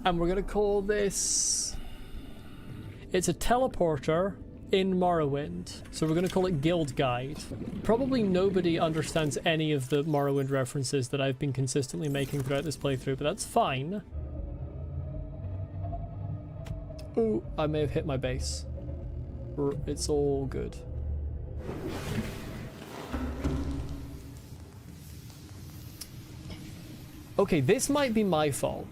And we're gonna call this... It's a teleporter in Morrowind. So we're gonna call it Guild Guide. Probably nobody understands any of the Morrowind references that I've been consistently making throughout this playthrough, but that's fine. Ooh, I may have hit my base. It's all good. Okay, this might be my fault.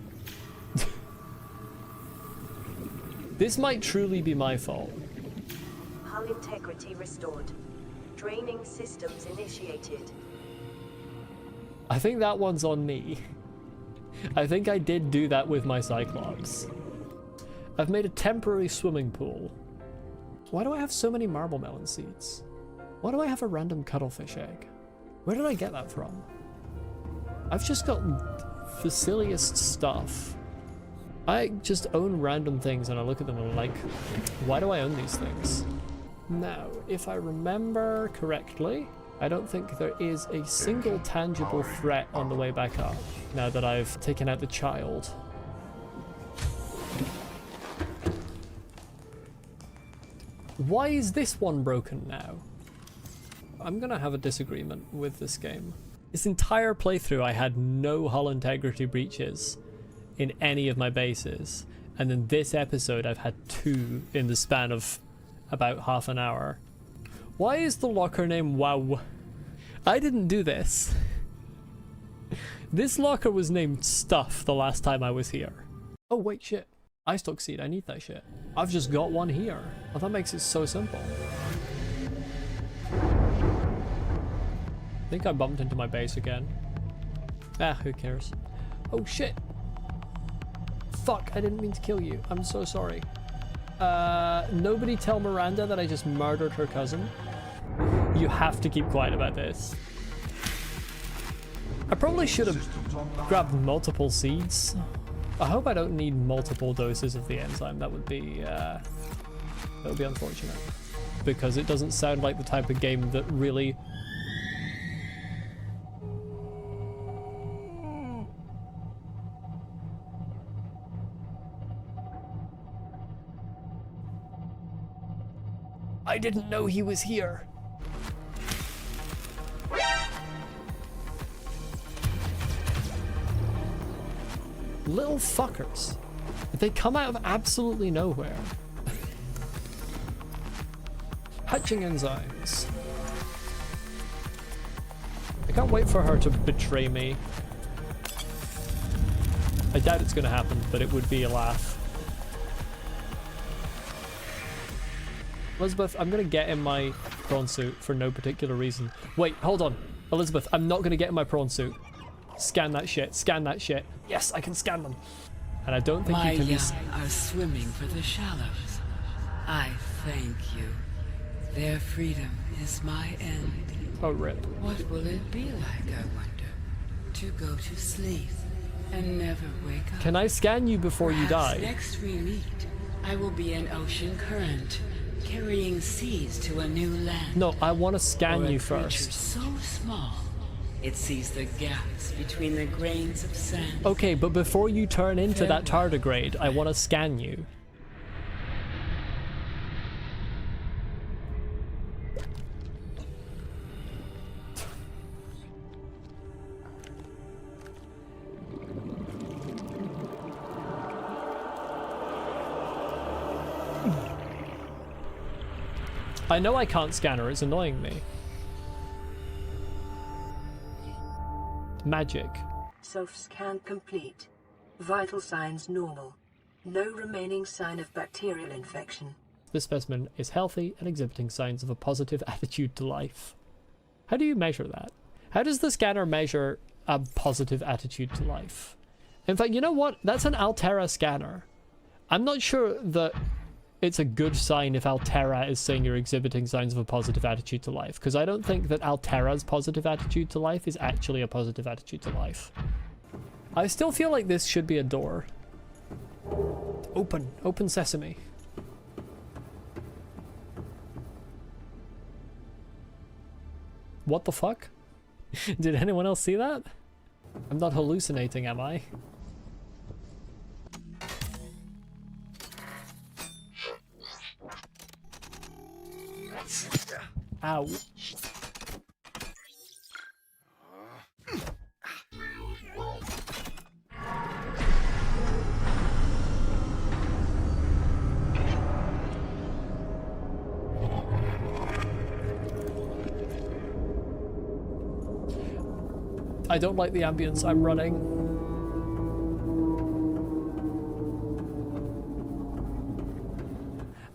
This might truly be my fault. Hull integrity restored. Draining systems initiated. I think that one's on me. I think I did do that with my Cyclops. I've made a temporary swimming pool. Why do I have so many marble melon seeds? Why do I have a random cuttlefish egg? Where did I get that from? I've just got the silliest stuff. I just own random things and I look at them and I'm like, why do I own these things? Now, if I remember correctly, I don't think there is a single tangible threat on the way back up, now that I've taken out the child. Why is this one broken now? I'm gonna have a disagreement with this game. This entire playthrough I had no hull integrity breaches in any of my bases, and then this episode I've had 2 in the span of about half an hour. Why is the locker name WoW? I didn't do this. This locker was named Stuff the last time I was here. Oh wait, shit. Eyestalk seed, I need that shit. I've just got one here. Oh, that makes it so simple. I think I bumped into my base again. Ah, who cares? Oh shit! Fuck, I didn't mean to kill you. I'm so sorry. Nobody tell Miranda that I just murdered her cousin. You have to keep quiet about this. I probably should have grabbed multiple seeds. I hope I don't need multiple doses of the enzyme. That would be unfortunate. Because it doesn't sound like the type of game that really... I didn't know he was here. Little fuckers. They come out of absolutely nowhere. Hatching enzymes. I can't wait for her to betray me. I doubt it's gonna happen, but it would be a laugh. Elizabeth, I'm gonna get in my prawn suit for no particular reason. Wait, hold on. Elizabeth, I'm not gonna get in my prawn suit. Scan that shit. Scan that shit. Yes, I can scan them. And I don't think My you can young are swimming for the shallows. I thank you. Their freedom is my end. Oh, rip. What will it be like, I wonder, to go to sleep and never wake up? Can I scan you before you die? Next we meet, I will be an ocean current, carrying seas to a new land. No, I want to scan Or a you creature first. so small, it sees the gaps between the grains of sand. Okay, but before you turn into that tardigrade, I want to scan you. I know I can't scan her, it's annoying me. Magic. Self-scan complete. Vital signs normal. No remaining sign of bacterial infection. This specimen is healthy and exhibiting signs of a positive attitude to life. How do you measure that? How does the scanner measure a positive attitude to life? In fact, you know what? That's an Altera scanner. I'm not sure that it's a good sign if Altera is saying you're exhibiting signs of a positive attitude to life, because I don't think that Altera's positive attitude to life is actually a positive attitude to life. I still feel like this should be a door. Open. Open sesame. What the fuck? Did anyone else see that? I'm not hallucinating, am I? Ow. I don't like the ambience I'm running.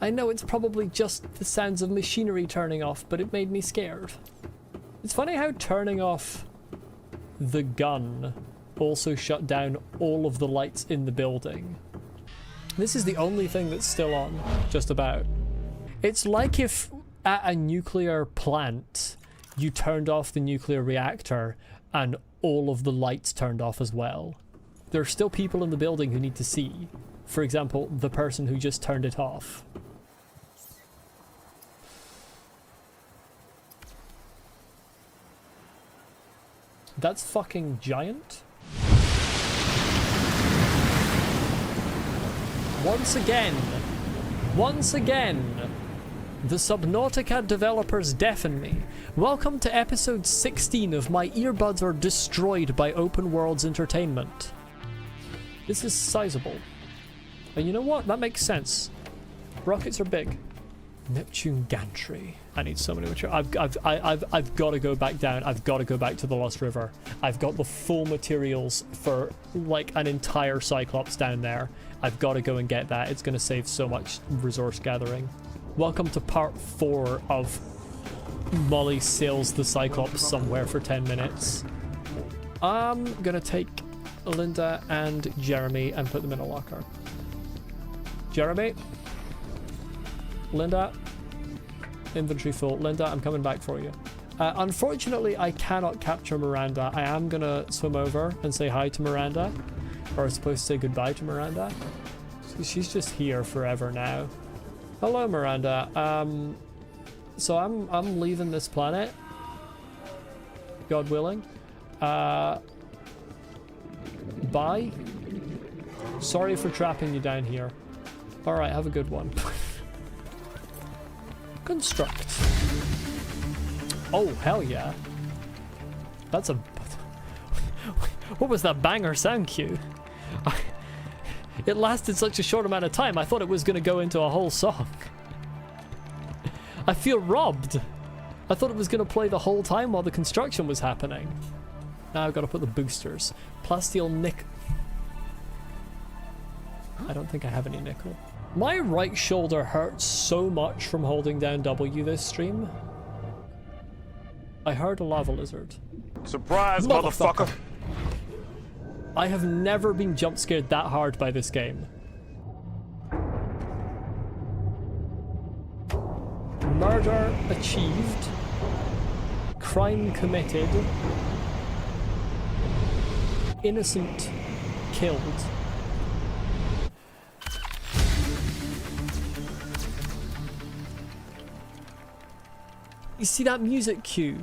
I know it's probably just the sounds of machinery turning off, but it made me scared. It's funny how turning off the gun also shut down all of the lights in the building. This is the only thing that's still on, just about. It's like if at a nuclear plant you turned off the nuclear reactor and all of the lights turned off as well. There are still people in the building who need to see. For example, the person who just turned it off. That's fucking giant. Once again, the Subnautica developers deafen me. Welcome to episode 16 of My Earbuds Are Destroyed by Open Worlds Entertainment. This is sizable. And you know what? That makes sense. Rockets are big. Neptune gantry. I need so many material. I've got to go back down. I've got to go back to the Lost River. I've got the full materials for like an entire Cyclops down there. I've got to go and get that. It's going to save so much resource gathering. Welcome to part 4 of Molly sails the Cyclops somewhere for 10 minutes. I'm gonna take Linda and Jeremy and put them in a locker. Jeremy? Linda? Inventory full. Linda, I'm coming back for you. Unfortunately, I cannot capture Miranda. I am gonna swim over and say hi to Miranda. Or I was supposed to say goodbye to Miranda. She's just here forever now. Hello, Miranda. So I'm leaving this planet. God willing. Bye. Sorry for trapping you down here. Alright, have a good one. Construct. Oh, hell yeah. That's a... What was that banger sound cue? It lasted such a short amount of time, I thought it was going to go into a whole song. I feel robbed. I thought it was going to play the whole time while the construction was happening. Now I've got to put the boosters. Plasteel nickel. I don't think I have any nickel. My right shoulder hurts so much from holding down W this stream. I heard a lava lizard. Surprise, motherfucker! I have never been jump scared that hard by this game. Murder achieved. Crime committed. Innocent killed. You see that music cue?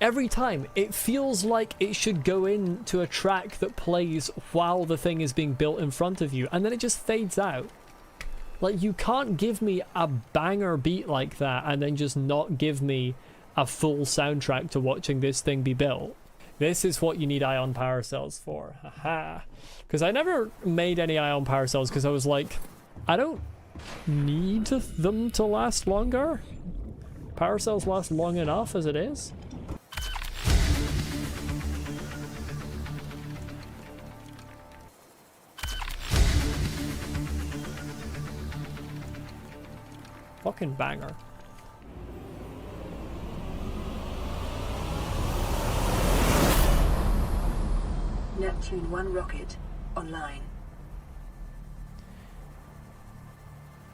Every time, it feels like it should go into a track that plays while the thing is being built in front of you, and then it just fades out. Like, you can't give me a banger beat like that and then just not give me a full soundtrack to watching this thing be built. This is what you need ion power cells for. Haha. Because I never made any ion power cells because I was like, I don't need them to last longer. Power cells last long enough as it is. Fucking banger. Neptune 1 rocket online.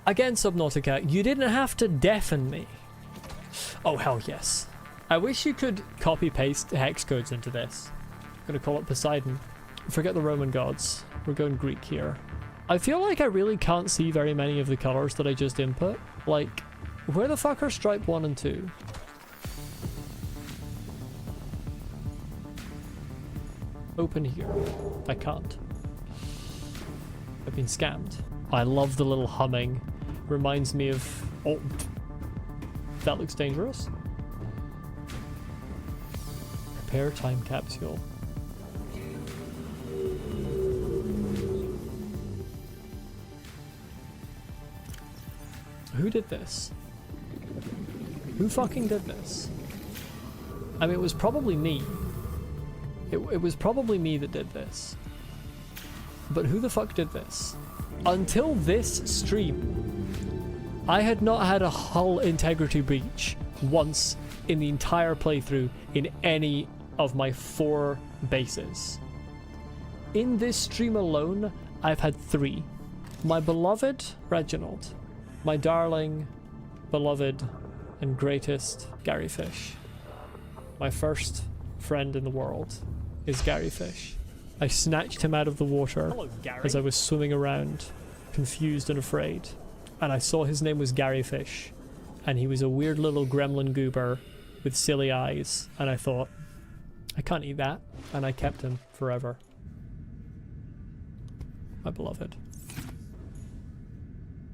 Again, Subnautica, you didn't have to deafen me. Oh, hell yes. I wish you could copy-paste hex codes into this. I'm gonna call it Poseidon. Forget the Roman gods. We're going Greek here. I feel like I really can't see very many of the colors that I just input. Like, where the fuck are stripe 1 and 2? Open here. I can't. I've been scammed. I love the little humming. Reminds me of... Oh, that looks dangerous. Repair time capsule. Who did this? Who fucking did this? I mean, it was probably me. It was probably me that did this. But who the fuck did this? Until this stream, I had not had a hull integrity breach once in the entire playthrough in any of my 4 bases. In this stream alone, I've had 3. My beloved Reginald, my darling, beloved, and greatest Gary Fish. My first friend in the world is Gary Fish. I snatched him out of the water as I was swimming around, confused and afraid. And I saw his name was Gary Fish. And he was a weird little gremlin goober with silly eyes. And I thought, I can't eat that. And I kept him forever. My beloved.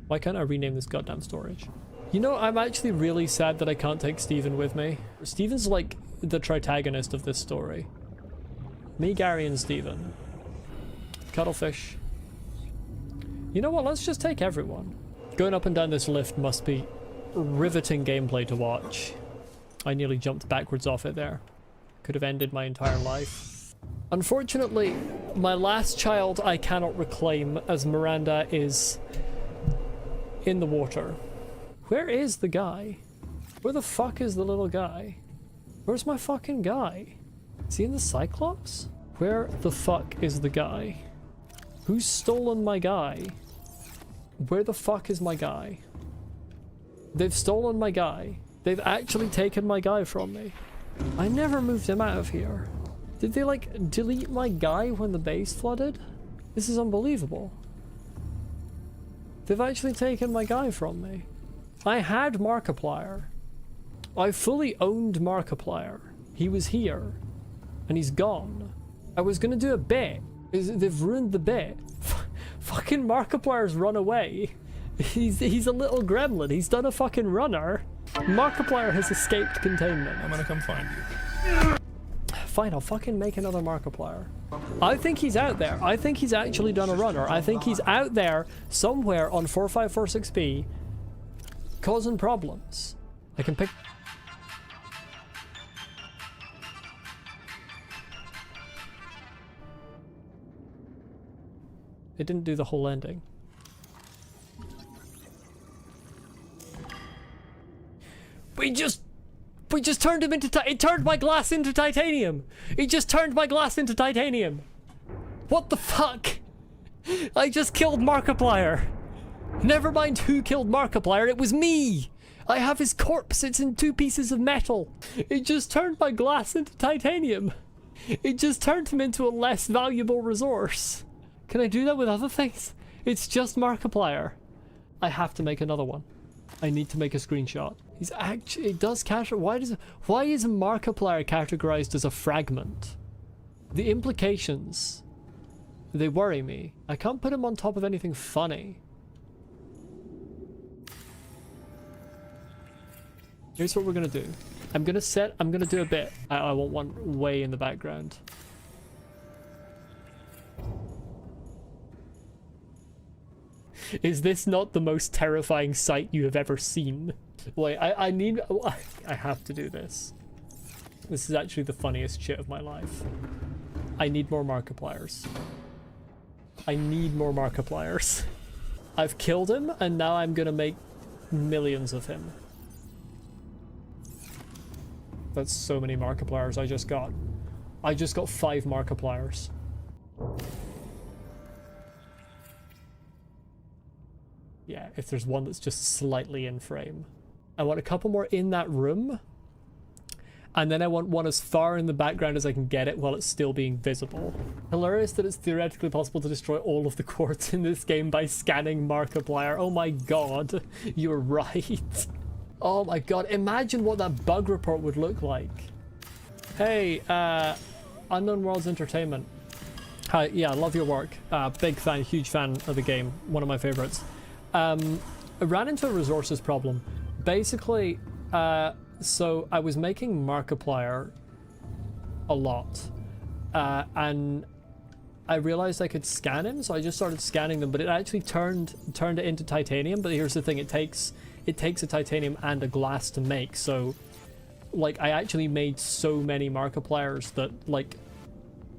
Why can't I rename this goddamn storage? You know, I'm actually really sad that I can't take Steven with me. Steven's like the protagonist of this story. Me, Gary, and Steven. Cuttlefish. You know what? Let's just take everyone. Going up and down this lift must be riveting gameplay to watch. I nearly jumped backwards off it there. Could have ended my entire life. Unfortunately, my last child I cannot reclaim as Miranda is in the water. Where is the guy? Where the fuck is the little guy? Where's my fucking guy? Is he in the Cyclops? Where the fuck is the guy? Who's stolen my guy? Where the fuck is my guy? They've stolen my guy. They've actually taken my guy from me. I never moved him out of here. Did they like delete my guy when the base flooded? This is unbelievable. They've actually taken my guy from me. I had Markiplier. I fully owned Markiplier. He was here. And he's gone. I was gonna do a bit. They've ruined the bit. Fucking Markiplier's run away. He's a little gremlin. He's done a fucking runner. Markiplier has escaped containment. I'm gonna come find you. Fine, I'll fucking make another Markiplier. I think he's out there. I think he's actually done a runner. I think he's out there somewhere on 4546B causing problems. I can pick... It didn't do the whole ending. We just turned him into it turned my glass into titanium. It just turned my glass into titanium. What the fuck? I just killed Markiplier. Never mind who killed Markiplier, it was me! I have his corpse, it's in 2 pieces of metal. It just turned my glass into titanium. It just turned him into a less valuable resource. Can I do that with other things? It's just Markiplier. I have to make another one. I need to make a screenshot. He's actually, it does why is Markiplier categorized as a fragment? The implications, they worry me. I can't put him on top of anything funny. Here's what we're gonna do. I'm gonna do a bit. I want one way in the background. Is this not the most terrifying sight you have ever seen? Wait, I have to do this. This is actually the funniest shit of my life. I need more Markipliers. I need more Markipliers. I've killed him, and now I'm gonna make millions of him. That's so many Markipliers I just got. I just got 5 Markipliers. Yeah, if there's one that's just slightly in frame. I want a couple more in that room. And then I want one as far in the background as I can get it while it's still being visible. Hilarious that it's theoretically possible to destroy all of the quartz in this game by scanning Markiplier. Oh my god, you're right. Oh my god, imagine what that bug report would look like. Hey, Unknown Worlds Entertainment. Hi, yeah, I love your work. Big fan, huge fan of the game. One of my favorites. I ran into a resources problem. Basically, so I was making Markiplier a lot, and I realized I could scan him, so I just started scanning them, but it actually turned it into titanium. But here's the thing, it takes a titanium and a glass to make, so like I actually made so many Markipliers that like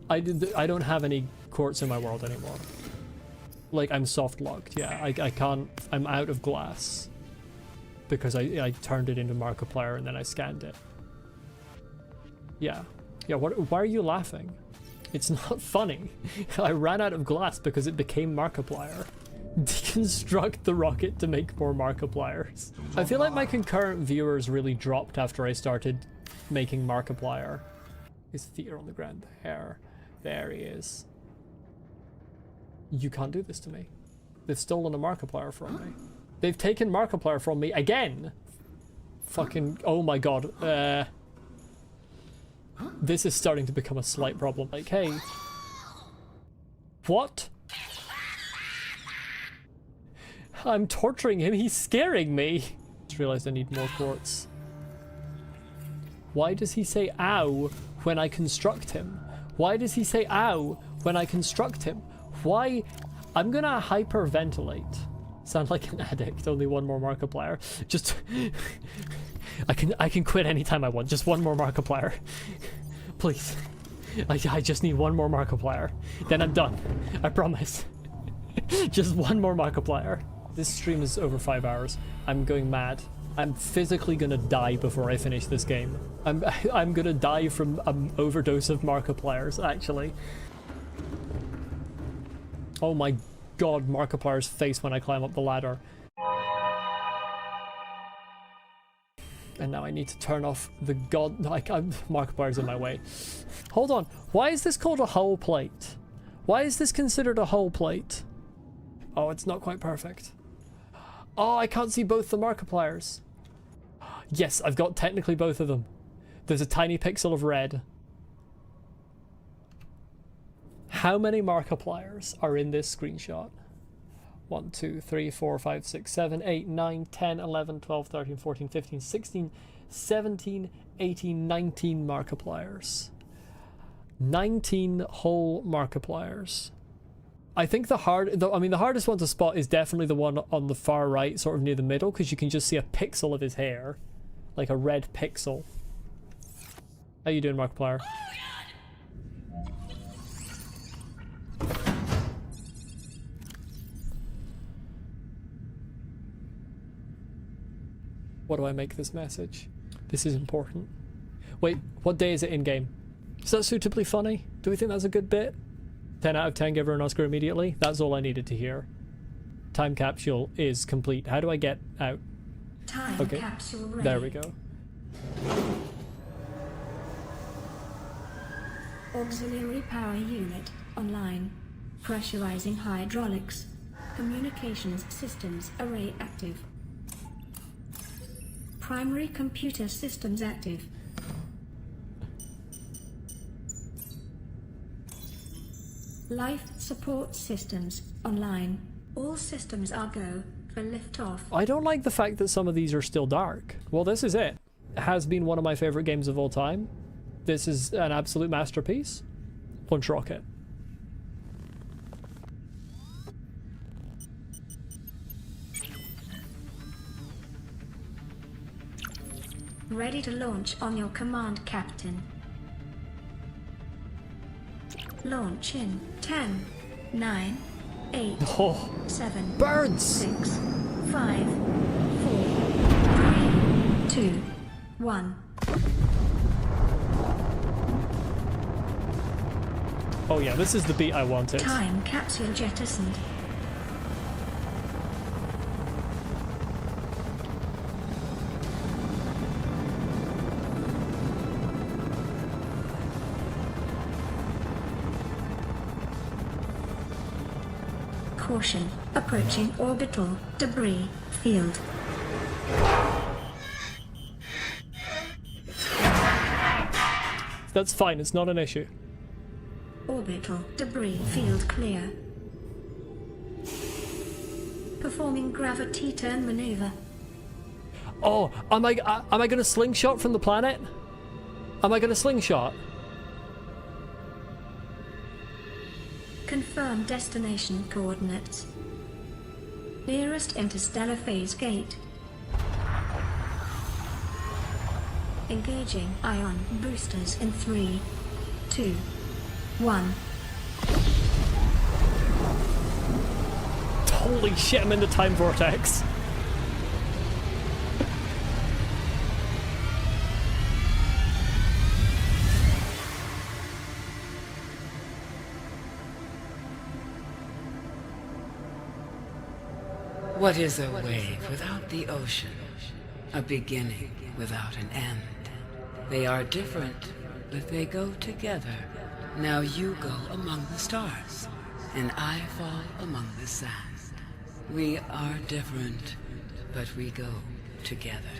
I don't have any quartz in my world anymore. Like I'm soft locked, yeah, I can't, I'm out of glass because I turned it into Markiplier and then I scanned it. Yeah, why are you laughing? It's not funny. I ran out of glass because it became Markiplier. Deconstruct the rocket to make more Markipliers. I feel like my concurrent viewers really dropped after I started making Markiplier. His feet are on the ground. There he is. You can't do this to me. They've stolen a Markiplier from me. They've taken Markiplier from me again. Fucking, oh my god. This is starting to become a slight problem. Like, hey. What? I'm torturing him, he's scaring me. Just realized I need more quartz. Why does he say ow when I construct him? Why does he say ow when I construct him? Why? I'm gonna hyperventilate. Sound like an addict, only one more Markiplier. Just, I can quit anytime I want, just one more Markiplier. Please. I just need one more Markiplier. Then I'm done, I promise. Just one more Markiplier. This stream is over 5 hours. I'm going mad. I'm physically gonna die before I finish this game. I'm gonna die from an overdose of Markipliers, actually. Oh my god, Markiplier's face when I climb up the ladder. And now I need to turn off the god... like, Markiplier's in my way. Hold on, why is this called a hull plate? Why is this considered a hull plate? Oh, it's not quite perfect. Oh, I can't see both the Markipliers. Yes, I've got technically both of them. There's a tiny pixel of red. How many Markipliers are in this screenshot? 1, 2, 3, 4, 5, 6, 7, 8, 9, 10, 11, 12, 13, 14, 15, 16, 17, 18, 19 Markipliers. 19 whole Markipliers. I think the hardest one to spot is definitely the one on the far right, sort of near the middle, because you can just see a pixel of his hair. Like a red pixel. How you doing, Markiplier? What do I make this message? This is important. Wait, what day is it in game? Is that suitably funny? Do we think that's a good bit? 10 out of 10, give her an Oscar immediately. That's all I needed to hear. Time capsule is complete. How do I get out? Time capsule ready. There we go. Auxiliary power unit online. Pressurizing hydraulics. Communications systems array active. Primary computer systems active. Life support systems online. All systems are go for liftoff. I don't like the fact that some of these are still dark. Well, this is it. It has been one of my favorite games of all time. This is an absolute masterpiece. Punch rocket. Ready to launch on your command, Captain. Launch in 10, 9, 8, 7, birds! 6, 5, 4, 3, 2, 1. Oh yeah, this is the beat I wanted. Time capsule jettisoned. Caution, approaching orbital debris field. That's fine, it's not an issue. Orbital debris field clear. Performing gravity turn maneuver. Oh, am I gonna slingshot from the planet? Am I gonna slingshot? Confirm destination coordinates. Nearest interstellar phase gate. Engaging ion boosters in 3, 2, 1. Holy shit, I'm in the time vortex. What is a wave without the ocean? A beginning without an end. They are different, but they go together. Now you go among the stars, and I fall among the sand. We are different, but we go together.